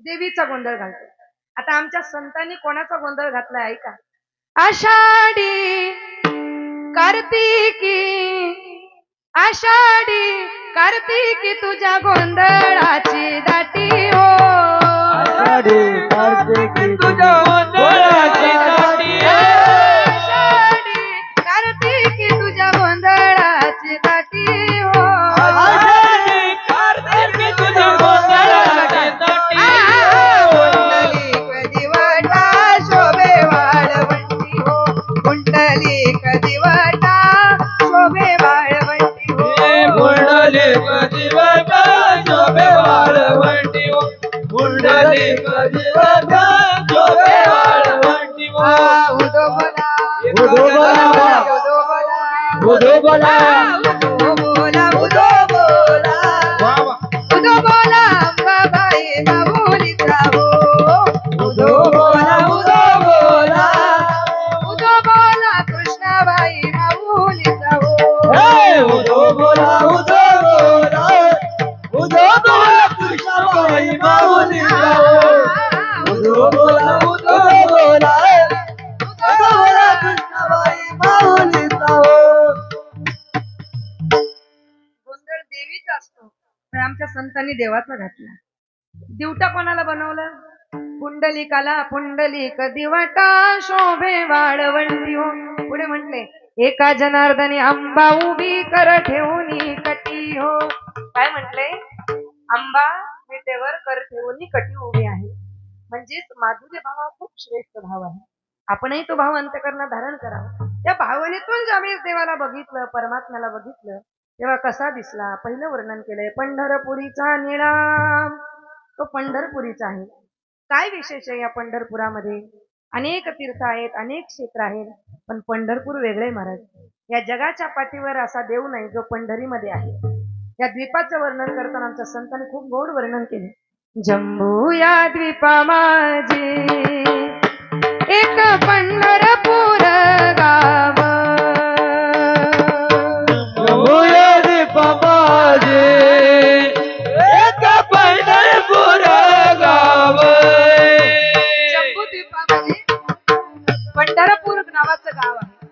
देवीचा गोंधळ घालतो. आता आमच्या संतांनी कोणाचा गोंधळ घातलाय ऐका. आषाढी कार्तिकी, आषाढी कार्तिकी तुझ्या गोंधळाची दाटी हो, आषाढी कार्तिकी तुझ्या गोंधळाची दाटी, आषाढी कार्तिकी तुझ्या गोंधळाची दाटी हो, आषाढी कार्तिकी तुझ्या गोंधळाची दाटी, कुंडलिक दिवटा शोभे वाळवंटी हो, कुंडलिक दिवटा शोभे वाळवंटी हो, कुंडलिक दिवटा शोभे वाळवंटी हो, कुंडलिक जीवता शोभे वाळवंटी वो. उदो बोला उदो बोला उदो बोला उदो बोला उदो बोला उदो बोला वा वा. उदो बोला अंबाबाई माऊलीचा हो उदो बोला उदो बोला उदो बोला कृष्णाबाई माऊलीचा हो हे उदो बोला उदो बोला उदो बोला कृष्णाबाई माऊलीचा हो. उदो बोला उदो बोला उदो बोला कृष्णाबाई माऊलीचा हो. गोंधळ देवीचा असतो पण आमच्या संतांनी देवाचा घातला. दिवटा कोणाला बनवलं? पुंडलिकाला. पुंडलिक दिवटा शोभे वाळवंटी हो. पुढे म्हटले एका जनार्दनी अंबा उभी कर ठेवून कटी हो. काय म्हटले? अंबा विटेवर कर ठेवून कटी उभी आहे. म्हणजेच माधुर्य भाव हा खूप श्रेष्ठ भाव आहे. आपणही तो भाव अंतःकरणात धारण करावा. त्या भावनेतून ज्यावेळेस देवाला बघितलं, परमात्म्याला बघितलं, तेव्हा कसा दिसला? पहिलं वर्णन केलंय पंढरपुरीचा निळा. तो पंढरपुरीचा आहे. काय विशेष आहे या पंढरपुरामध्ये? अनेक तीर्थ आहेत, अनेक क्षेत्र आहेत, पण पंढरपूर वेगळे महाराज. या जगाच्या पाठीवर असा देव नाही जो पंढरीमध्ये आहे. या द्वीपाचं वर्णन करताना आमच्या संतांनी खूप गोड वर्णन केले. जम्बू या द्वीपा माझी एक पंढरपूर गाव. जम्बूया दीपा माझे एक पंढरपूर गाव. जम्बू द्वीपामध्ये पंढरपूर नावाचं गाव आहे.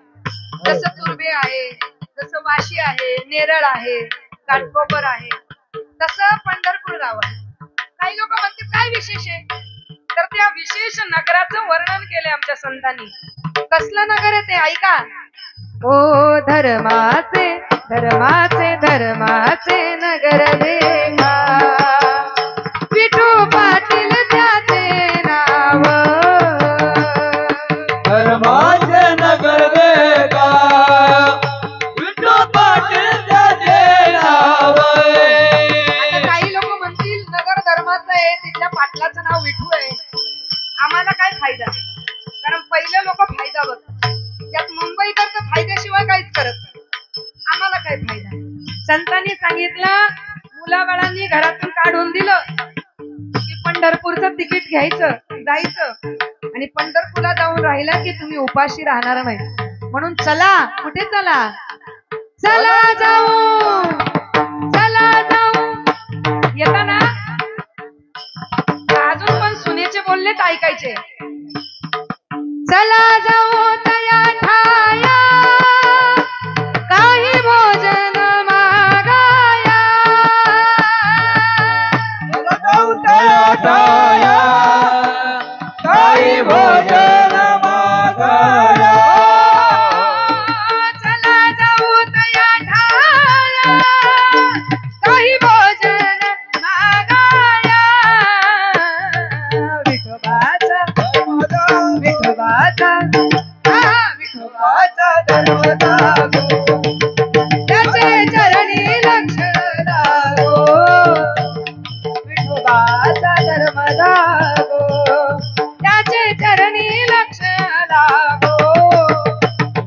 जसं तुर्भे आहे, जसं वाशी आहे, नेरळ आहे, घाटकोपर आहे, तसं पंढरपूर गाव आहे. काही लोक म्हणतात काय विशेष आहे? तर त्या विशेष नगराचं वर्णन केलंय आमच्या संतांनी. कसलं नगर आहे ते ऐका. ओ धर्माचे धर्माचे धर्माचे नगर देखा विठू पाटील त्याचे नाव. धर्माचे नगर देखा विठू पाटील त्याचे नाव. आता काही लोक म्हणतील नगर धर्माचं आहे, तिथल्या पाटलाचं नाव विठू आहे. आम्हाला काय फायदा? कारण पहिले लोक फायदा बघतात. त्यात मुंबईकर तर फायद्याशिवाय काहीच करत नाही. आम्हाला काय फायदा? संतांनी सांगितलं मुलाबाळांनी घरातून काढून दिलं की पंढरपूरचं तिकीट घ्यायचं, जायचं आणि पंढरपूरला जाऊन राहिला की तुम्ही उपाशी राहणार नाही. म्हणून चला. कुठे चला? चला जाऊ, चला जाऊ. येताना अजून पण सुनेचे बोललेच ऐकायचे. चला जाऊ तया ठाया काही भोजन मागाया. टाया काही भोजन मागाया. चला जाऊ तया ठाया काही भोजन मागाया. विठोबाचा विठोबाचा विठोबाचा धर्म लागो त्याचे चरणी लक्ष लागो. विठोबाचा धर्म लागो त्याचे चरणी लक्ष लागो.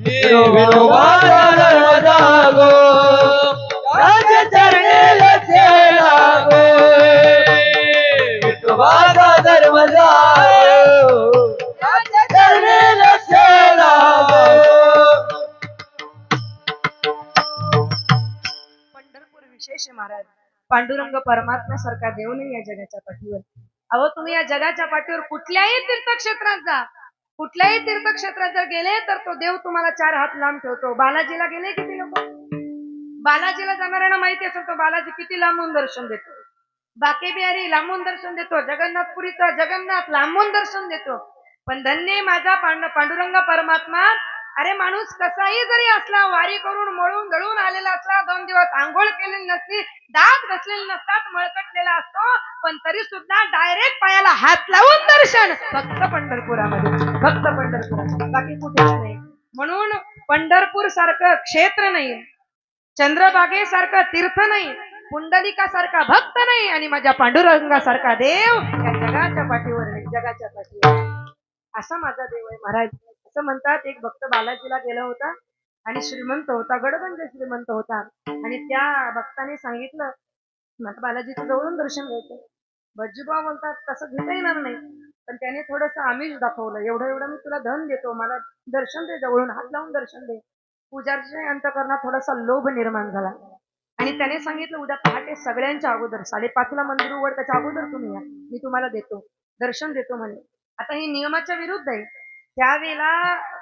विठोबाचा धर्म जागो त्याचे चरणी लक्ष लागो. विठोबाचा धर्म जागो त्याचे चरणी लक्ष लागो. पंढरपूर विशेष आहे महाराज. पांडुरंग परमात्म्यासारखा देव नाही या जगाच्या पाठीवर. अहो तुम्ही या जगाच्या पाठीवर कुठल्याही तीर्थक्षेत्रात जा, कुठल्याही तीर्थक्षेत्रात जर गेले तर तो देव तुम्हाला 4 हात लांब ठेवतो. बालाजीला गेले किती लोक? बालाजीला जाणाऱ्यांना माहिती असेल तो बालाजी किती लांबून दर्शन देतो. बाके बिहारी लांबून दर्शन देतो. जगन्नाथपुरीचा जगन्नाथ लांबून दर्शन देतो. पण धन्य माझा पांडुरंग परमात्मा. अरे माणूस कसाही जरी असला, वारी करून मळून गळून आलेला असला, 2 दिवस आंघोळ केलेली नसली, दात घसलेले नसतात, मळकटलेला असतो, पण तरी सुद्धा डायरेक्ट पायाला हात लावून दर्शन फक्त पंढरपुरामध्ये, फक्त पंढरपुरात, बाकी कुठेच नाही. म्हणून पंढरपूर सारखं क्षेत्र नाही, चंद्रभागेसारखं तीर्थ नाही, पुंडलिकासारखा भक्त नाही, आणि माझ्या पांडुरंगासारखा देव या जगात जगाच्या पाठीवर आहे, जगाच्या पाठीवर. असा माझा देव आहे महाराज. असं म्हणतात एक भक्त बालाजीला गेला होता आणि श्रीमंत होता, गडगंज श्रीमंत होता. आणि त्या भक्ताने सांगितलं मला बालाजीचं जवळून दर्शन घ्यायचं. भटजीबा बोलतात तसं घेता येणार नाही, पण त्याने थोडस आमिष दाखवलं, एवढं एवढं मी तुला धन देतो, मला दर्शन दे, जवळून हात लावून दर्शन दे. पूजारीच्या अंतकरणात थोडासा लोभ निर्माण झाला आणि त्याने सांगितलं उद्या पहाटे सगळ्यांच्या अगोदर 5:30ला मंदिर उघड, त्याच्या अगोदर तुम्ही या, मी तुम्हाला देतो, दर्शन देतो म्हणे. आता हे नियमाच्या विरुद्ध आहे. त्यावेळेला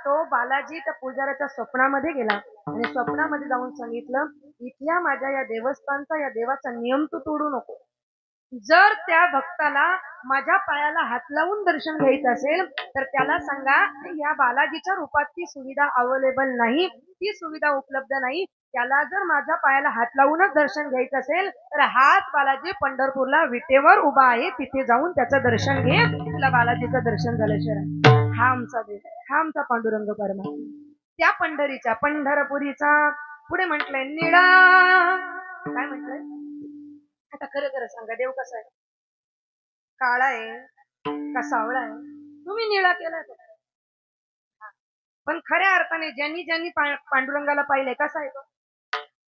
तो बालाजी त्या पुजाऱ्याच्या स्वप्नामध्ये गेला आणि स्वप्नामध्ये जाऊन सांगितलं इथल्या माझ्या या देवस्थानचा, या देवाचा नियम तू तोडू नको. जर त्या भक्ताला माझ्या पायाला हात लावून दर्शन घ्यायचं असेल तर त्याला सांगा या बालाजीच्या रूपात ती सुविधा अवेलेबल नाही, ती सुविधा उपलब्ध नाही. त्याला जर माझ्या पायाला हात लावूनच दर्शन घ्यायचं असेल तर हाच बालाजी पंढरपूरला विटेवर उभा आहे, तिथे जाऊन त्याचं दर्शन घे, तुला बालाजीचं दर्शन झाल्याशिवाय. हा आमचा देव आहे, हा आमचा पांडुरंग परमात्मा. त्या पंढरीच्या पंढरपुरीचा पुढे म्हटलंय निळा. काय म्हटलंय आता खरं खरं सांगा, देव कसा आहे? काळा आहे का सावळा आहे? तुम्ही निळा केलाय का? पण खऱ्या अर्थाने ज्यांनी ज्यांनी पांडुरंगाला पाहिलंय कसा आहे तो?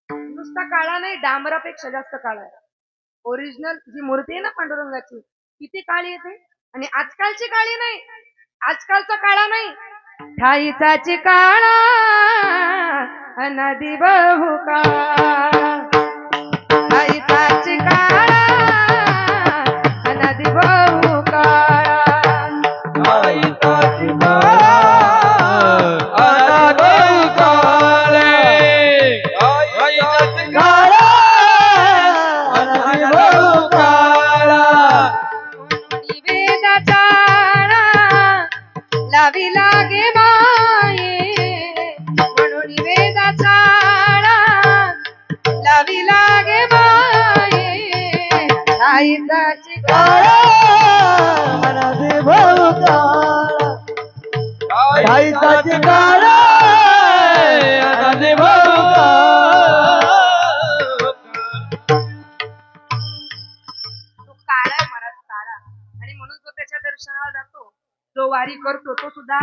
नुसता काळा नाही, डांबरापेक्षा जास्त काळा आहे. ओरिजिनल जी मूर्ती आहे ना पांडुरंगाची किती काळी येते. आणि आजकालची काळी नाही, आजकालचा काळा नाही, ठाईचाची काळा अनादी बहु काळा, ठाईचाची काळा अनादी बहु काळा, ठाईचाची काळा अनादी काळे, ठाईचाची काळा अनादी बहु काळा. निवेदाचा लावी लागे माये, म्हणून निवेदाचा लावी लागे माये, ठाईचाची काळा अनादी बहु काळा, ठाईचाची काळा अनादी बहु काळा. तो काळा आहे महाराज, काळा. आणि म्हणून तो त्याच्या दर्शनाला जातो, जो वारी करतो तो सुद्धा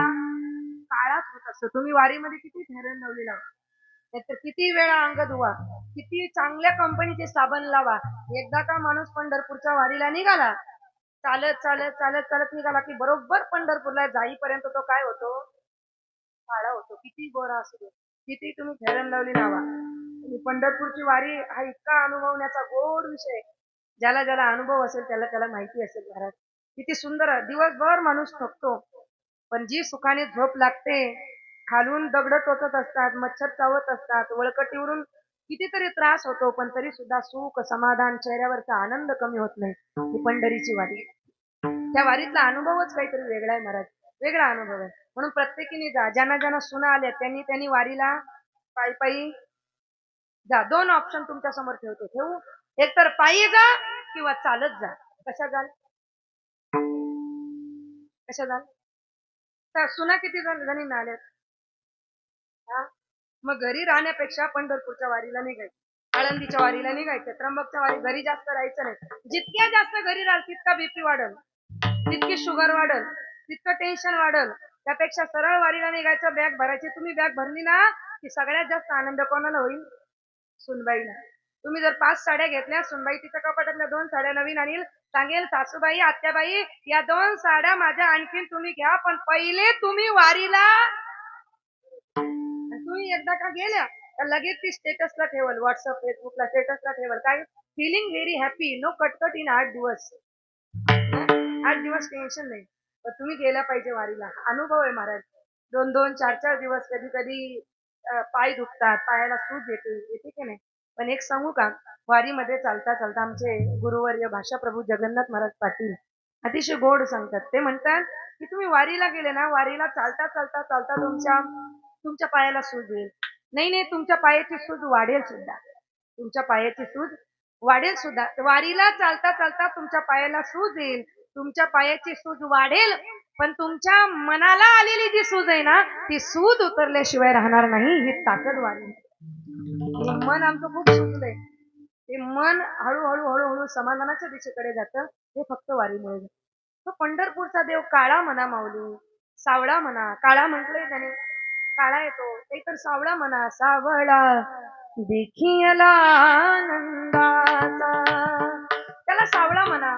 काळाच होत असतो. तुम्ही वारीमध्ये किती फेरन लावली लावा, नाहीतर किती वेळा अंग धुवा, किती चांगल्या कंपनीचे साबण लावा, एकदा का माणूस पंढरपूरच्या वारीला निघाला, चालत चालत चालत चालत निघाला की बरोबर पंढरपूरला जाईपर्यंत तो काय होतो? काळा होतो. किती गोरा असू दे, किती तुम्ही फेरन लावली लावा. पंढरपूरची वारी हा इतका अनुभवण्याचा गोड विषय, ज्याला ज्याला अनुभव असेल त्याला त्याला माहिती असेल महाराज. किती सुंदर. दिवसभर माणूस थकतो, पण जी सुखाने झोप लागते, खालून दगड टोचत असतात, मच्छर चावत असतात, वळकटीवरून कितीतरी त्रास होतो, पण तरी सुद्धा सुख समाधान, चेहऱ्यावरचा आनंद कमी होत नाही. ही पंढरीची वारी, त्या वारीतला अनुभवच काहीतरी वेगळा आहे महाराज, वेगळा अनुभव आहे. म्हणून प्रत्येकीने जा, ज्यांना ज्यांना सुना आल्या त्यांनी त्यांनी वारीला पायी पायी जा. 2 ऑप्शन तुमच्या समोर ठेवू, एक तर पायी जा किंवा चालत जा. कशा जाल? कशा जाल? तर सुना किती जणींना आल्यात? मग घरी राहण्यापेक्षा पंढरपूरच्या वारीला निघायचं, आळंदीच्या वारीला निघायचं, त्र्यंबकच्या वारी. घरी जास्त राहायचं नाही. जितक्या जास्त घरी राहाल तितका बीपी वाढल, तितकी शुगर वाढल, तितकं टेन्शन वाढल. त्यापेक्षा सरळ वारीला निघायचं, बॅग भरायची. तुम्ही बॅग भरली ना की सगळ्यात जास्त आनंद कोणाला होईल? सुनबाईला. तुम्ही जर 5 साड्या घेतल्या, सुनबाई तिच्या कपाटातल्या 2 साड्या नवीन आणील, सांगेल सासूबाई आत्याबाई या 2 साड्या माझ्या आणखीन तुम्ही घ्या, पण पहिले तुम्ही वारीला. तुम्ही एकदा का गेल्या तर लगेच ती स्टेटसला ठेवल, व्हॉट्सअप फेसबुकला स्टेटसला ठेवल, काय फीलिंग व्हेरी हॅपी, नो कटकट इन 8 दिवस. 8 दिवस टेन्शन नाही, पण तुम्ही गेला पाहिजे वारीला. अनुभव आहे महाराज. 2-2, 4-4 दिवस, कधी कधी पाय दुखतात, पायाला सूज येते की नाही. पण एक सांगू का, वारीमध्ये चालता चालता आमचे गुरुवर्य भाषाप्रभू जगन्नाथ महाराज पाटील अतिशय गोड सांगतात. ते म्हणतात की तुम्ही वारीला गेले ना, वारीला चालता चालता चालता तुमच्या पायाला सूज येईल. नाही, तुमच्या पायाची सूज वाढेल सुद्धा, तुमच्या पायाची सूज वाढेल सुद्धा. वारीला चालता चालता तुमच्या पायाला सूज येईल, तुमच्या पायाची सूज वाढेल, पण तुमच्या मनाला आलेली जी सूज आहे ना, ती सूज उतरल्याशिवाय राहणार नाही. ही ताकद वारी. मन आमचं खूप सुचलंय, ते मन हळूहळू हळूहळू समाधानाच्या दिशेकडे जातं, हे फक्त वारीमुळे. तो पंढरपूरचा देव काळा म्हणा माऊली, सावळा म्हणा. काळा म्हटलंय त्याने, काळा येतो ते तर सावळा म्हणा. सावळा देखियला आनंदाचा, त्याला सावळा म्हणा,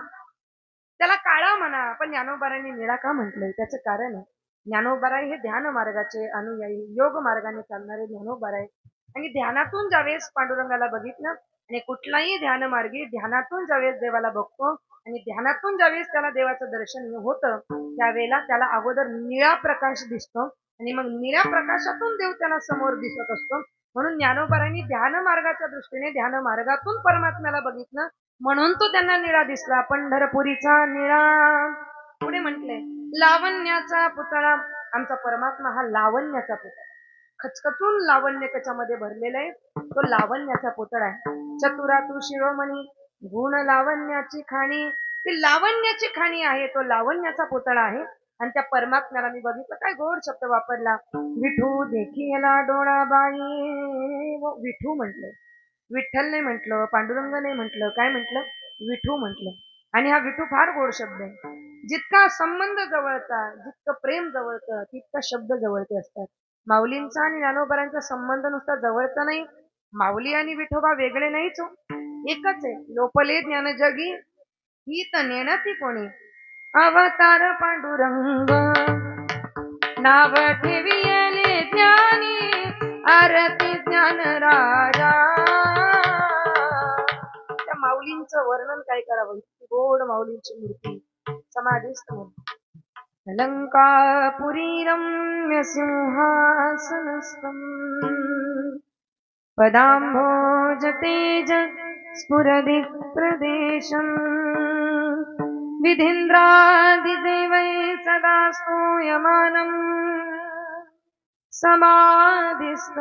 त्याला काळा म्हणा. पण ज्ञानोबारांनी निळा का म्हटलंय? त्याचं कारण आहे, ज्ञानोबाराय हे ध्यान मार्गाचे अनुयायी, योग मार्गाने चालणारे ज्ञानोबाराय. आणि ध्यानातून ज्यावेळेस पांडुरंगाला बघितलं, आणि कुठलाही ध्यान मार्गी ध्यानातून ज्यावेळेस देवाला बघतो आणि ध्यानातून ज्यावेळेस त्याला देवाचं दर्शन होतं, त्यावेळेला त्याला अगोदर निळा प्रकाश दिसतो आणि मग निळ्या प्रकाशातून देव त्याला समोर दिसत असतो. म्हणून ज्ञानोबारांनी ध्यान मार्गाच्या दृष्टीने ध्यान मार्गातून परमात्म्याला बघितलं, म्हणून तो त्यांना निळा दिसला. पंढरपुरीचा निळा. पुढे म्हटले लावण्याचा पुतळा. आमचा परमात्मा हा लावण्याचा पुतळा, खचखचून लावण्य त्याच्यामध्ये भरलेलं आहे. तो लावण्याचा पुतळा आहे. चतुरा तू शिरोमणी, गुण लावण्याची खाणी. ती लावण्याची खाणी आहे, तो लावण्याचा पुतळा आहे. आणि त्या परमात्म्याला मी बघितलं, काय गोड शब्द वापरला, विठू देखीला डोळाबाई. विठू म्हटलं, विठ्ठल नाही म्हटलं, पांडुरंग नाही म्हटलं, काय म्हटलं? विठू म्हटलं. आणि हा विठू फार गोड शब्द आहे. जितका संबंध जवळचा, जितकं प्रेम जवळचं, तितका शब्द जवळचे असतात. माऊलींचा आणि ज्ञानोबारांचा संबंध नुसता जवळचा नाही. माऊली आणि विठोबा वेगळे नाहीच हो, एकच आहे. लोपले ज्ञान जगी ही तर नेणती कोणी, अवतार पांडुरंग नाव ठेवियले ज्ञानी, आरती ज्ञान राजा. त्या माऊलींचं वर्णन काय करावं, इतकी गोड माऊलींची मूर्ती. समाधीस्थ लंकापुरी रम्य सिंहासनस्थम्, पदाम्भोज तेज स्फुरदिक् प्रदेशम्, विधीन्द्रादिदेवै सदा स्तूयमानम्, समाधिस्थमूर्तिम्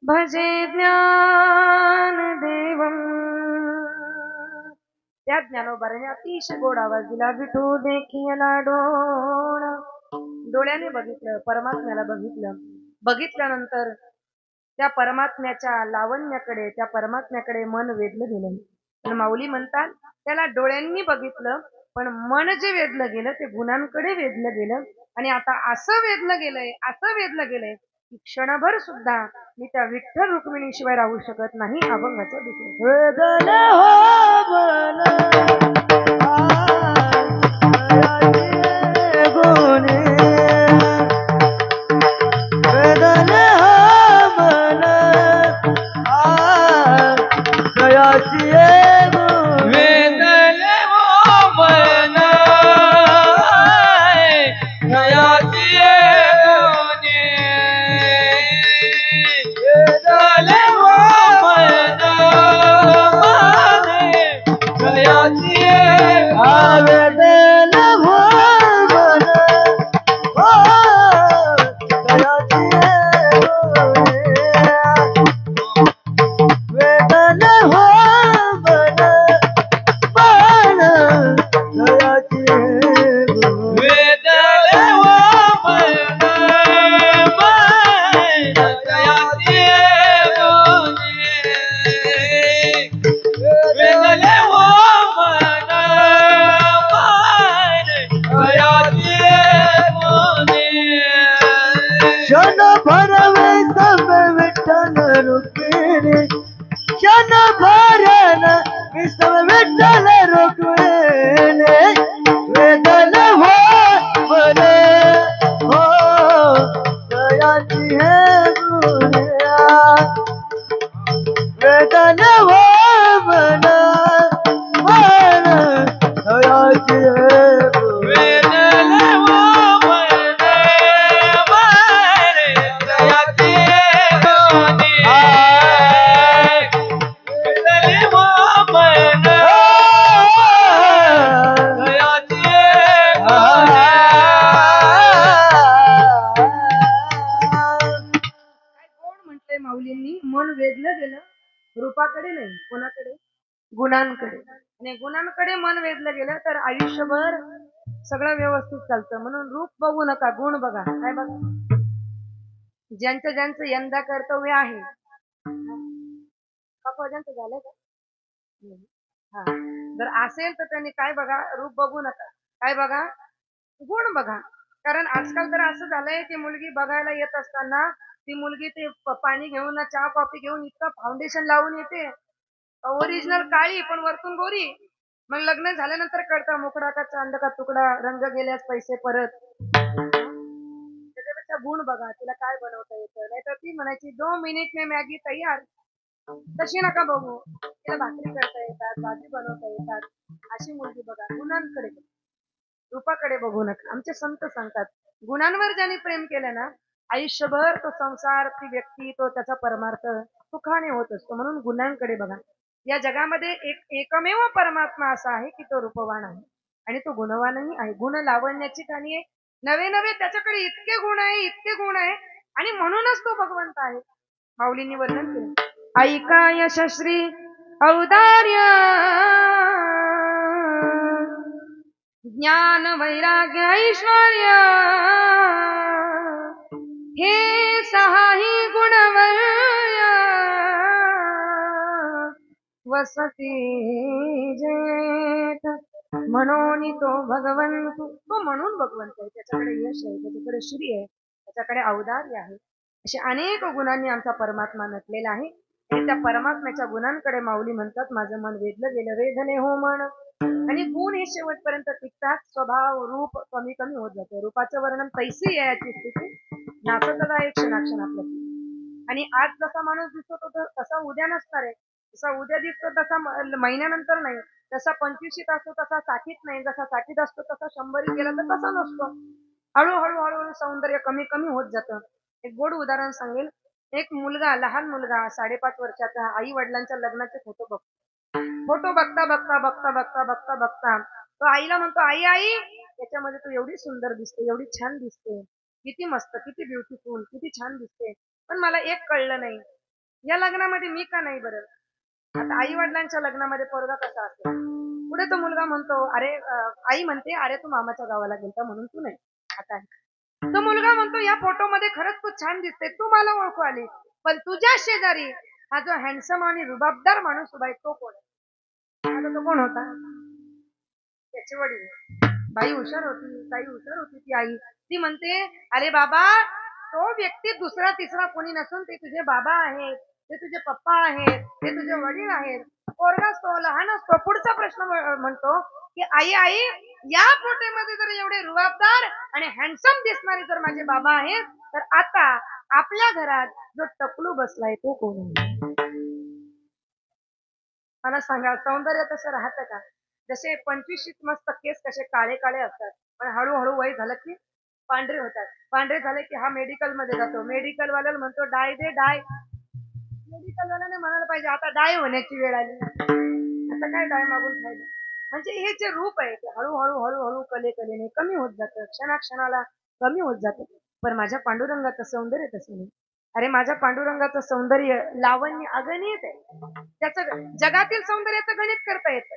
भजे ज्ञानदेवम्. त्या ज्ञानोबाराने अतिशय गोड आवाज दिला, विठू देखियला डोळा. डोळ्याने बघितलं, परमात्म्याला बघितलं. बघितल्यानंतर त्या परमात्म्याच्या लावण्याकडे, त्या परमात्म्याकडे मन वेधलं गेलं. पण माऊली म्हणतात, त्याला डोळ्यांनी बघितलं, पण मन जे वेधलं गेलं ते गुणांकडे वेधलं गेलं. आणि आता असं वेधलं गेलंय, असं वेधलं गेलंय की क्षणभर सुद्धा मी त्या विठ्ठल रुक्मिणी शिवाय राहू शकत नाही. अभंगाचं दुसरं रूपाकडे नाही, कोणाकडे? गुणांकडे. आणि गुणांकडे मन वेधलं गेलं तर आयुष्यभर सगळं व्यवस्थित चालतं. म्हणून रूप बघू नका, गुण बघा. काय बघा? ज्यांचं ज्यांचं यंदा कर्तव्य आहे, ज्यांचं झालं का? हा. जर असेल तर त्यांनी काय बघा, रूप बघू नका, काय बघा, गुण बघा. कारण आजकाल तर असं झालंय की मुलगी बघायला येत असताना ती मुलगी ते पाणी घेऊन चहा कॉफी घेऊन इतकं फाउंडेशन लावून येते, ओरिजिनल काळी पण वरतून गोरी. मग लग्न झाल्यानंतर कळतं मुकडा का चांद का तुकडा, रंग गेल्यास पैसे परत. त्याच्यापेक्षा गुण बघा, तिला काय बनवता येतं. नाहीतर ती म्हणायची 2 मिनिट में मॅगी तयार. तशी नका बघू, तिला भाकरी करता येतात, भाजी बनवता येतात, अशी मुलगी बघा. गुणांकडे बघा, रूपाकडे बघू नका. आमचे संत सांगतात गुणांवर ज्याने प्रेम केलं ना, आयुष्यभर तो संसार, ती व्यक्ती, तो त्याचा परमार्थ सुखाने होत असतो. म्हणून गुणांकडे बघा. या जगामध्ये एकमेव परमात्मा असा आहे की तो रूपवान आहे आणि तो गुणवानही आहे. गुण लावण्याची कहाणी आहे. नवे नवे त्याच्याकडे इतके गुण आहे, इतके गुण आहे, आणि म्हणूनच तो भगवंत आहे. माऊलींनी वर्णन केलं, ऐका यशश्री औदार्य, ज्ञान वैराग्य ऐश्वर्य, हे सहाही गुणवर्य, वसती जेठ म्हणून तो भगवंत. तो म्हणून भगवंत आहे. त्याच्याकडे यश आहे, त्याच्याकडे श्री आहे, त्याच्याकडे औदार्य आहे. असे अनेक गुणांनी आमचा परमात्मा नटलेला आहे. आणि त्या परमात्म्याच्या गुणांकडे माऊली म्हणतात, माझं मन वेधलं गेलं वेधने हो मन. आणि गुण हे शेवटपर्यंत टिकतात. स्वभाव रूप कमी कमी होत जाते. रूपाचं वर्णन पैसे याची स्थिती नाचतच आहे क्षणाक्षण आपलं. आणि आज जसा माणूस दिसतो तो तसा उद्या नसणार आहे. जसा उद्या दिसतो तसा महिन्यानंतर नाही. जसा 25शीत असतो तसा 60त नाही. जसा 60त असतो तसा 100 गेला तर तसा नसतो. हळूहळू हळूहळू सौंदर्य कमी कमी होत जातं. एक गोड उदाहरण सांगेल. एक मुलगा, लहान मुलगा 5.5 वर्षाचा, आई वडिलांच्या लग्नाचे फोटो बघतो. फोटो बघता बघता बघता बघता बघता बघता तो आईला म्हणतो, आई आई याच्यामध्ये तू एवढी सुंदर दिसते, एवढी छान दिसते, किती मस्त, किती ब्युटिफुल, किती छान दिसते. पण मला एक कळलं नाही, या लग्नामध्ये मी का नाही बरं. आता आई वडिलांच्या लग्नामध्ये पोरगा कसा असेल. पुढे तो मुलगा म्हणतो, अरे आई म्हणते, अरे तू मामाच्या गावाला गेलता म्हणून तू नाही. आता तो मुलगा म्हणतो, या फोटो मध्ये खरंच तू छान दिसते, तू मला ओळखू आली, पण तुझ्या शेजारी हा जो हँडसम आणि रुबाबदार माणूस उभा आहे तो कोण आहे. आता तो कोण होता. त्याचे वडील. बाई हुशार होती, ताई हुशार होती. ती आई ती म्हणते, अरे बाबा तो व्यक्ती दुसरा तिसरा कोणी नसून ते तुझे बाबा आहेत, ते तुझे पप्पा आहेत, ते तुझे वडील आहेत. पोरगा असतो, लहान असतो. पुढचा प्रश्न म्हणतो की आई आई या फोटोमध्ये जर एवढे रुबाबदार आणि हँडसम दिसणारे जर माझे बाबा आहेत, तर आता आपल्या घरात जो टकलू बसलाय तो कोण आहे. मला सांगा, सौंदर्य तसं राहतं का. जसे 25शीत मस्त केस कसे काळे काळे असतात, पण हळूहळू वय झालं की पांढरे होतात. पांढरे झाले की हा मेडिकल मध्ये जातो. मेडिकल वाल्याला म्हणतो डाय दे डाय. मेडिकल वाल्याने म्हणायला पाहिजे आता डाय होण्याची वेळ आली, आता काय डाय मागून खायला. म्हणजे हे जे रूप आहे ते हळूहळू हळूहळू कलेने कमी होत जातं, क्षणाक्षणाला कमी होत जातं. पण माझ्या पांडुरंगाचं सौंदर्य तसं नाही. अरे माझ्या पांडुरंगाचं सौंदर्य लावण्य अगणित आहे. त्याचं जगातील सौंदर्याचं गणित करता येतं,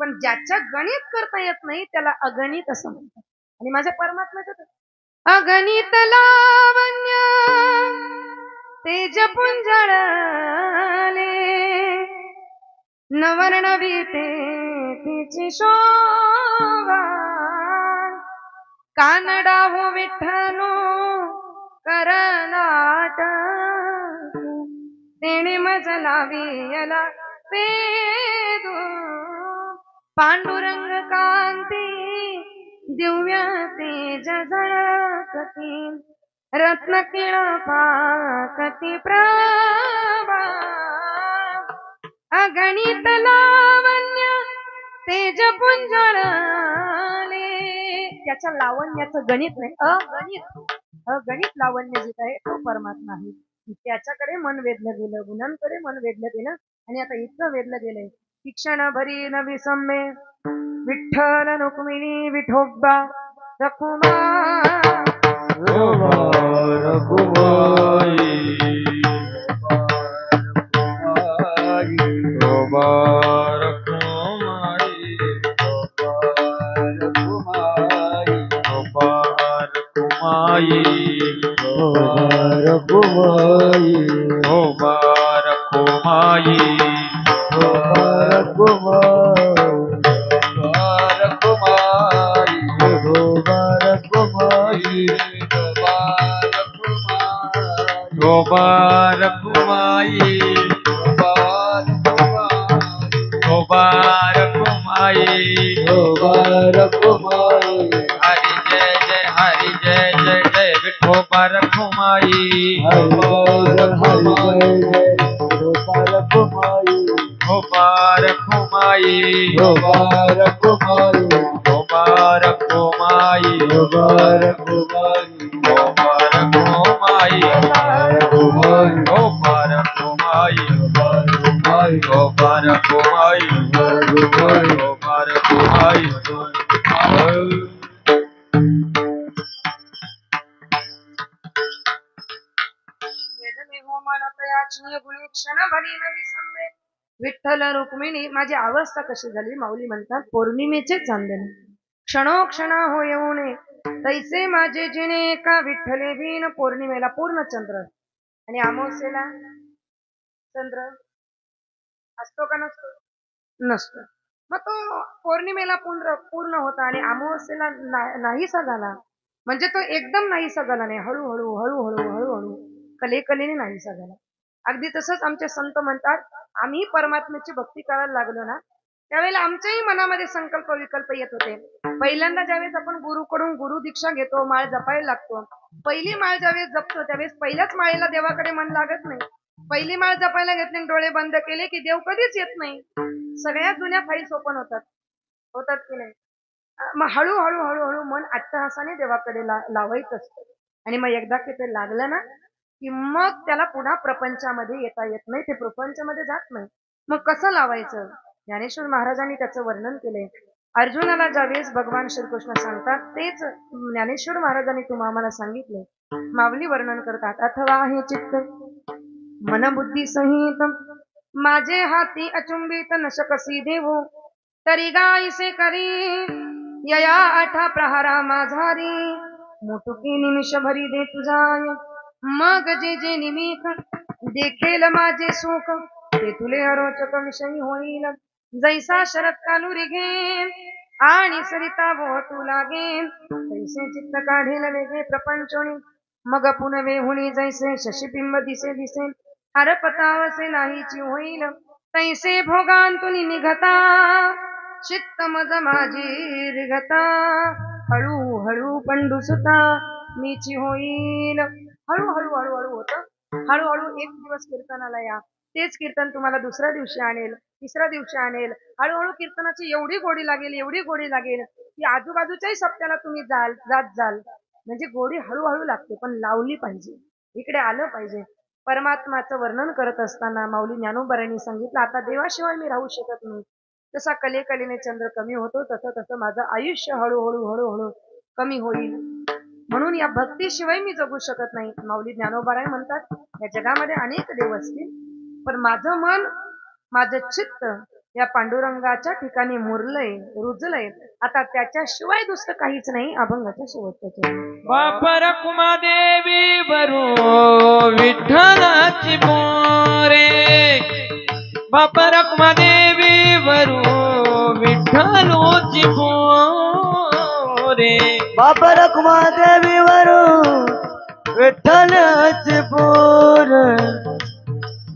पण ज्याचं गणित करता येत नाही त्याला अगणित असं म्हणतात. आणि माझ्या परमात्म्याचं अगणित लावण्य तेज पुंजळले, नवर्णवीते तिची शोभा, कानडा हो विठ्ठलो करनाट, तेणे मज लावियला वेदू, पांडुरंग कांती दिव्य तेज झळकती, रत्न किळ पाकती प्रभा, अगणित लावण्य तेज पुंजळले. त्याच्या लावण्याचं गणित नाही, अगणित लावण्य जिथं आहे तो परमात्मा आहे. त्याच्याकडे मन वेधलं गेलं, गुणांकडे मन वेधलं गेलं. आणि आता इतकं वेधलं गेलंय शिक्षण भरी नवी सम्मे, विठ्ठल रुक्मिणी विठोबा रखुमा, रखुमाई रखुमाई हरी जय जय हरी जय जय जय विठोबा रखुमाई विठोबा रखुमाई विठोबा रखुमाई विठोबा रखुमाई विठोबा रखुमाई विठोबा रखुमाई विठोबा रखुमाई विठ्ठल रुक्मिणी माझी अवस्था कशी झाली माऊली म्हणतात पौर्णिमेचे चांदणे क्षणोक्षणा हो येऊने तैसे माझे जिणे एका विठ्ठले बिन पौर्णिमेला पूर्ण चंद्र आणि अमावस्येला चंद्र असतो का नसतो नसतो मग तो पौर्णिमेला पूर्ण होता आणि अमावस्येला नाहीसा झाला म्हणजे तो एकदम नाहीसा झाला नाही हळूहळू हळूहळू हळूहळू कलेकलेने नाहीसा झाला अगदी तसंच आमचे संत म्हणतात आम्ही परमात्म्याची भक्ती करायला लागलो ना त्यावेळेला आमच्याही मनामध्ये संकल्प विकल्प येत होते पहिल्यांदा ज्यावेळेस आपण गुरुकडून गुरु दीक्षा घेतो माळ जपायला लागतो पहिली माळ ज्यावेळेस जपतो त्यावेळेस पहिल्याच माळेला देवाकडे मन लागत नाही पहिली माळ जपायला घेतली डोळे बंद केले की देव कधीच येत नाही सगळ्या जुन्या फाईल्स ओपन होतात की नाही मग हळूहळू हळूहळू मन अट्टहासाने देवाकडे लावायचं असतं आणि मग एकदा की ते लागलं ना की मग त्याला पुन्हा प्रपंचामध्ये येता येत नाही ते प्रपंचामध्ये जात नाही मग कसं लावायचं ज्ञानेश्वर महाराजांनी त्याचं वर्णन केलंय अर्जुनाला ज्यावेळेस भगवान श्रीकृष्ण सांगतात तेच ज्ञानेश्वर महाराजांनी तुम्हाला आम्हाला सांगितले माऊली वर्णन करतात अथवा हे चित्त मनबुद्धी संहित माझे हाती अचुंबित न शकसी देवो तरी गायसे करी यया आठा प्रहारा माझारी मोठुकी निमिष भरी दे तुझाय मग जे निमिक देखेल माझे सुख ते तुले अरोचक विषयी होईल जैसा शरद कानुरी घेन आणि सरिता तू लागेन तैसे चित्त काढेल वेगळे प्रपंचोनी मग पुनवे हुनी जैसे शशिबिंब दिसे हरपतावसे नाहीची होईल तैसे भोगांतुनी निघता चित्त मज माझी रिघता हळू हळू पंडुसुता मीची होईल हळूहळू हळूहळू होतं हळूहळू एक दिवस कीर्तनाला या तेच कीर्तन तुम्हाला दुसऱ्या दिवशी आणेल तिसऱ्या दिवशी आणेल हळूहळू कीर्तनाची एवढी गोडी लागेल की आजूबाजूच्याही सप्त्याला तुम्ही जात जाल म्हणजे गोडी हळूहळू लागते पण लावली पाहिजे इकडे आलं पाहिजे परमात्माचं वर्णन करत असताना माऊली ज्ञानोबारांनी सांगितलं आता देवाशिवाय मी राहू शकत नाही जसा कलेने चंद्र कमी होतो तसं माझं आयुष्य हळूहळू कमी होईल म्हणून या भक्तीशिवाय मी जगू शकत नाही माऊली ज्ञानोबाराय म्हणतात या जगामध्ये अनेक देव असतील पण माझं मन माझं चित्त या पांडुरंगाच्या ठिकाणी मुरलंय रुजलंय आता त्याच्याशिवाय दुसरं काहीच नाही अभंगाच्या शेवटच्या बापर कुमादेवी वरू विठ्ठलाची मोरे बापर कुमादेवी वरू विठ्ठलोची मोरे बापर कुमादेवी वरू विठ्ठलाची पोर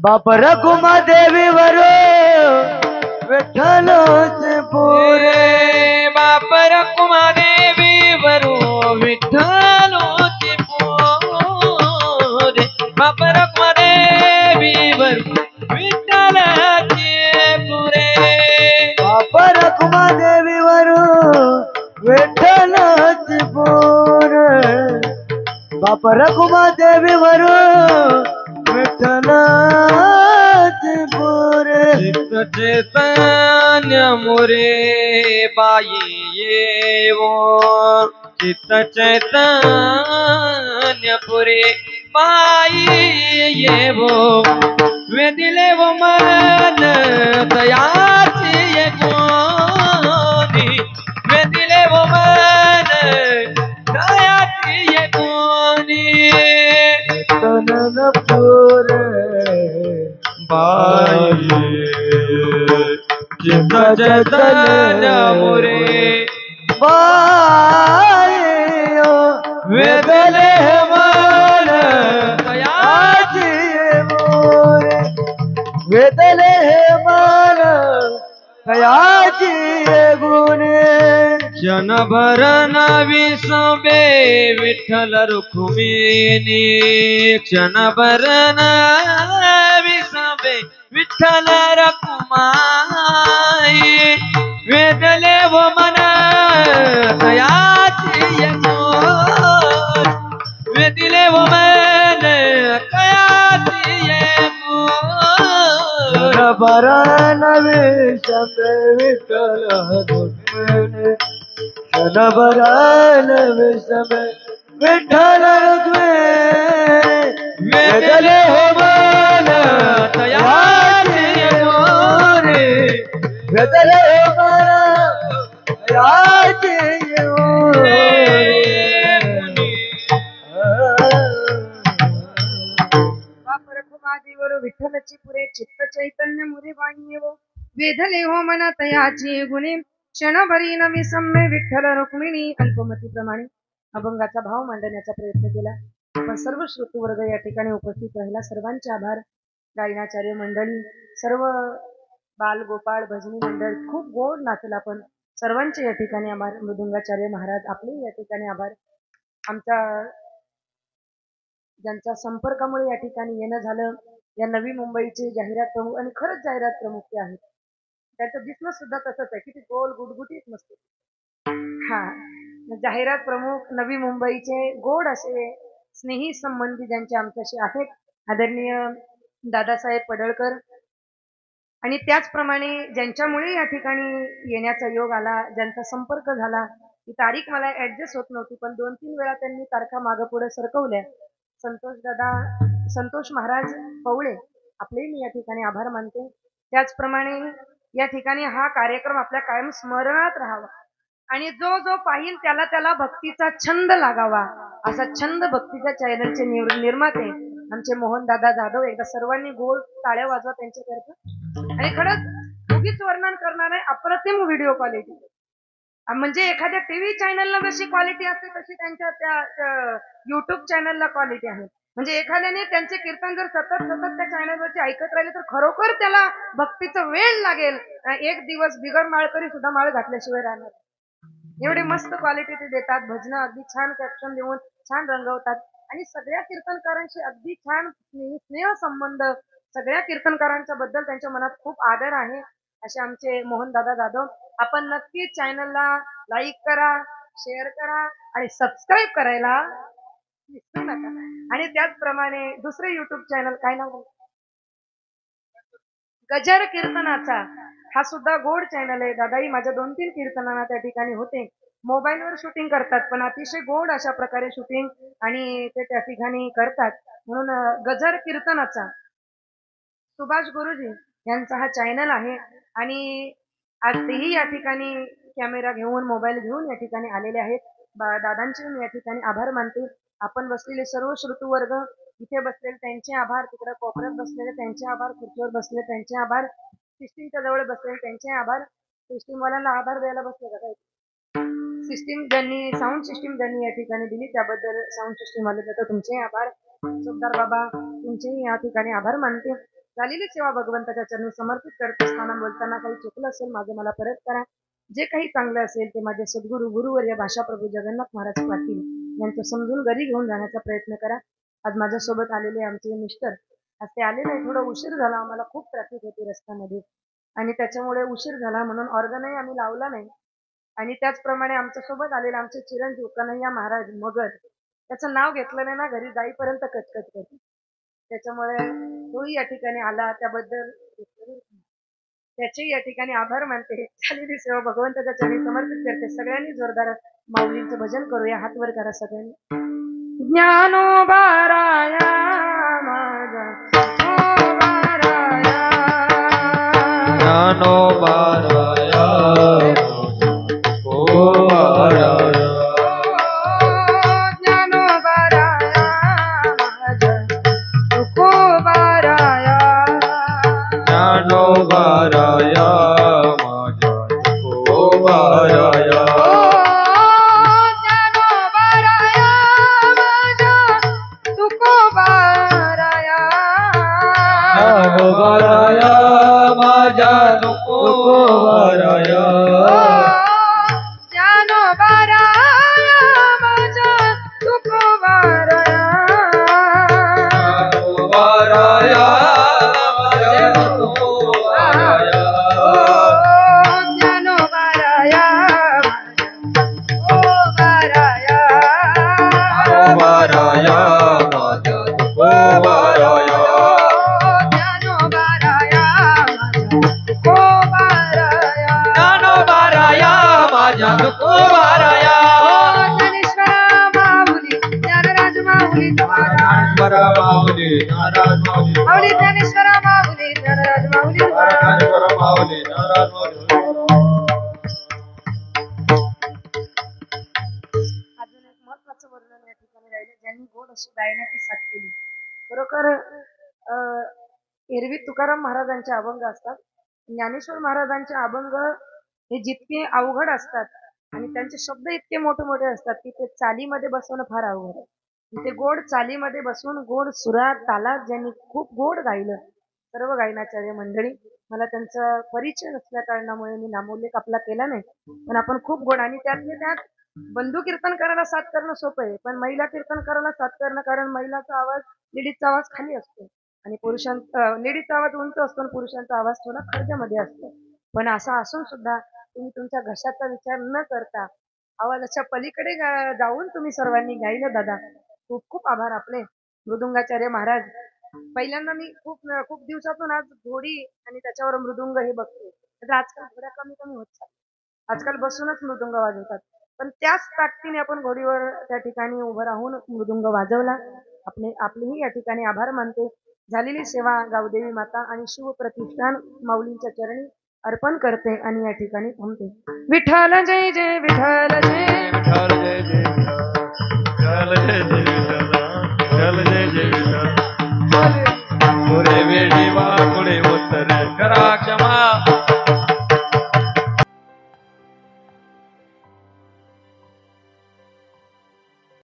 बापर कुमादेवी वरू विठ्ठलाची पोरे बापर कुमादेवी वरू विठ्ठलोची पोरे बापर कुमादेवी वरू विठ्ठलाची पोरे बापर कुमादेवी वरू विठ्ठलाची पोर बापर कुमादेवी वरू विठ्ठलाची पोर चित्त चैतन्य मोरे बाई येवो चित्त चैतन्य पुरे बाई येवो वेदिले वो मन दयाची ये कोणी वेदिले वो मन दयाची ये कोणी तननपूर बाई चित्त चैतन्य मोरे बाई वेदले मन दयाची मोरे वेदले मन दयाची गुणे क्षणभर न विसंबे विठ्ठल रुक्मिणी क्षणभर न विसंबे विठ्ठल रखुमाई वेदले वो मन तयाची मोर वेदिले वो मन तयाची मोर बरन विषमे विठ्ठल रुक्मिणी क्षणभरन विषमे विठ्ठल रुक्मिणी वेदले हो मन तयाची मोरे वेदले हो मन तयाची मोरे विठ्ठलची पुरे चित्त चैतन्य मुरे वाणीव वेधले हो मन तयाची गुणे क्षणभरी न विसम्य विठ्ठल रुक्मिणी अल्पमती प्रमाणे अभंगाचा भाव मांडण्याचा प्रयत्न केला. आपण सर्व श्रोतृवर्ग या ठिकाणी उपस्थित राहिला. सर्वांचे आभार. गायनाचार्य मंडळी, सर्व बाल गोपाळ भजनी मंडळ खूप गोड नाचला. आपण सर्वांचे या ठिकाणी आभार. मृदुंगाचार्य महाराज आपले या ठिकाणी आभार. आमचा ज्यांच्या संपर्कामुळे या ठिकाणी येणं झालं या नवी मुंबईचे जाहिरात प्रमुख आणि खरंच जाहिरात प्रमुख ते आहेत. त्यांचं दिसणं सुद्धा तसंच आहे, किती गोल गुटगुटीत मस्त. हा, जाहिरात प्रमुख नवी मुंबईचे गोड असे स्नेही संबंधी ज्यांचे आमच्याशी आहेत आदरणीय दादासाहेब पडळकर आणि त्याचप्रमाणे ज्यांच्यामुळे या ठिकाणी येण्याचा योग आला, ज्यांचा संपर्क झाला. ती तारीख मला ऍडजस्ट होत नव्हती पण 2-3 वेळा त्यांनी तारखा मागं पुढे सरकवल्या. संतोष महाराज पवळे आपले मी या ठिकाणी आभार मानते. त्याचप्रमाणे या ठिकाणी हा कार्यक्रम आपल्या कायम स्मरणात राहावा आणि जो जो पाहिल त्याला त्याला भक्तीचा छंद लागावा असा छंद भक्तीच्या चॅनलचे निर्माते आमचे मोहन दादा जाधव. एकदा सर्वांनी गोल टाळ्या वाजवा त्यांच्याकरता. आणि खरंच उगीच वर्णन करणार आहे, अप्रतिम व्हिडिओ क्वालिटी. म्हणजे एखाद्या टीव्ही चॅनलला जशी क्वालिटी असते तशी त्यांच्या त्या युट्यूब चॅनलला क्वालिटी आहे. म्हणजे एखाद्याने त्यांचे कीर्तन जर सतत त्या चॅनलवरती ऐकत राहिले तर खरोखर त्याला भक्तीचा वेळ लागेल. एक दिवस बिगर माळकरी सुद्धा माळ घातल्याशिवाय राहणार. एवढे मस्त क्वालिटी ते देतात. भजनं अगदी छान कॅप्शन देऊन छान रंगवतात आणि सगळ्या कीर्तनकारांशी अगदी छान स्नेह संबंध. सगळ्या कीर्तनकारांच्या बद्दल त्यांच्या मनात खूप आदर आहे असे आमचे मोहन दादा जाधव. आपण नक्की चॅनलला लाईक करा, शेअर करा आणि सबस्क्राईब करायला विसरू नका. आणि त्याचप्रमाणे दुसरे युट्यूब चॅनल काय नाव गजर कीर्तनाचा हा सुद्धा गोड चॅनल आहे. दादाही माझ्या 2-3 कीर्तनांना त्या ठिकाणी होते. मोबाईलवर शूटिंग करतात पण अतिशय गोड अशा प्रकारे शूटिंग आणि ते त्या ठिकाणी करतात. म्हणून गजर कीर्तनाचा सुभाष गुरुजी यांचा हा चॅनल आहे आणि आज तेही या ठिकाणी कॅमेरा घेऊन मोबाईल घेऊन या ठिकाणी आलेले आहेत. दादांचे मी या ठिकाणी आभार मानते. आपण बसलेले सर्व श्रोतृवर्ग, इथे बसलेले त्यांचे आभार, तिकडे कोपऱ्यात बसलेले त्यांचे आभार, खुर्चीवर बसलेले त्यांचे आभार, सिस्टीमच्या जवळ बसलेले त्यांचे आभार. सिस्टीमवाल्यांना आभार द्यायला बसले का काय? सिस्टीम ज्यांनी साऊंड सिस्टीम ज्यांनी या ठिकाणी दिली त्याबद्दल साऊंड सिस्टीम वाले तुमचे आभार. सुभदार बाबा तुमचेही या ठिकाणी आभार मानते. झालेली सेवा भगवंताच्या चरणी समर्पित करत असताना बोलताना काही चुकलं असेल माझं मला परत करा. जे काही चांगलं असेल ते माझे सद्गुरू गुरुवर्य भाषाप्रभू जगन्नाथ महाराज पाटील यांचं समजून घरी घेऊन जाण्याचा प्रयत्न करा. आज माझ्यासोबत आलेले आमचे मिस्टर आज ते आले नाही, थोडा उशीर झाला. आम्हाला खूप ट्रॅफिक होती रस्त्यामध्ये आणि त्याच्यामुळे उशीर झाला म्हणून ऑर्गनही आम्ही लावला नाही. आणि त्याचप्रमाणे आमच्यासोबत आलेले आमचे चिरंजीव कन्हैया महाराज मगर, त्याचं नाव घेतलं नाही ना घरी जाईपर्यंत कचकच करते, त्याच्यामुळे तोही या ठिकाणी आला त्याबद्दल त्याचे या ठिकाणी आभार मानते. झालेली सेवा भगवंताच्या चरणी समर्पित करते. सगळ्यांनी जोरदार माऊलींचं भजन करूया. हात वर करा सगळ्यांनी. ज्ञानोबाराया माझा ज्ञानोबाराया ज्ञानोबाराया माझा तुकोबाराया ज्ञानोबाराया माझा तुकोबाराया ज्ञानो तुकाराया ज्ञानेश्वरा माऊली ज्ञानराज माऊली तुकाराम ज्ञानेश्वरा माऊली ज्ञानराज माऊली माऊली ज्ञानेश्वरा माऊली ज्ञानराज माऊली तुकाराम ज्ञानेश्वरा माऊली ज्ञानराज माऊली अजून एक महत्वाचं वर्णन या ठिकाणी राहिले ज्यांनी गोड अशी गायनाची साथ केली खरोखर एरवी तुकाराम महाराजांचे अभंग असतात ज्ञानेश्वर महाराजांचे अभंग हे जितके अवघड असतात आणि त्यांचे शब्द इतके मोठे मोठे असतात की ते चालीमध्ये बसवणं फार अवघड आहे ते गोड चालीमध्ये बसून गोड सुरात तालात ज्यांनी खूप गोड गायलं सर्व गायनाचार्य मंडळी मला त्यांचा परिचय नसल्या कारणामुळे मी नामोल्लेख आपला केला नाही पण आपण खूप गोड आणि त्यात बंधू कीर्तन करायला साथ करणं सोपं आहे पण महिला कीर्तन करायला साथ करणं कारण महिलाचा आवाज लेडीजचा आवाज खाली असतो आणि पुरुषांचा लेडीजचा आवाज उंच असतो आणि पुरुषांचा आवाज थोडा खर्चामध्ये असतो पण असं असून सुद्धा तुम्ही तुमच्या घशाचा विचार न करता आवाजाच्या पलीकडे जाऊन तुम्ही सर्वांनी गायलं दादा खूप खूप आभार आपले मृदुंगाचार्य महाराज पहिल्यांदा मी खूप दिवसातून आज घोडी आणि त्याच्यावर मृदुंग हे बघते तर आजकाल घोड्या कमी कमी होत चालतात आजकाल बसूनच मृदुंग वाजवतात पण त्याच ताकदीने आपण घोडीवर त्या ठिकाणी उभं राहून मृदुंग वाजवला आपलेही या ठिकाणी आभार मानते झालेली सेवा गावदेवी माता आणि शिवप्रतिष्ठान माऊलींच्या चरणी अर्पण करते आणि या ठिकाणी थांबते विठ्ठल जय जय विठ्ठल जय विठ्ठल जय जय विठ्ठल जय जय विठ्ठल विठ्ठल जय जय विठ्ठल पुढे वेडी वा पुढे उत्तर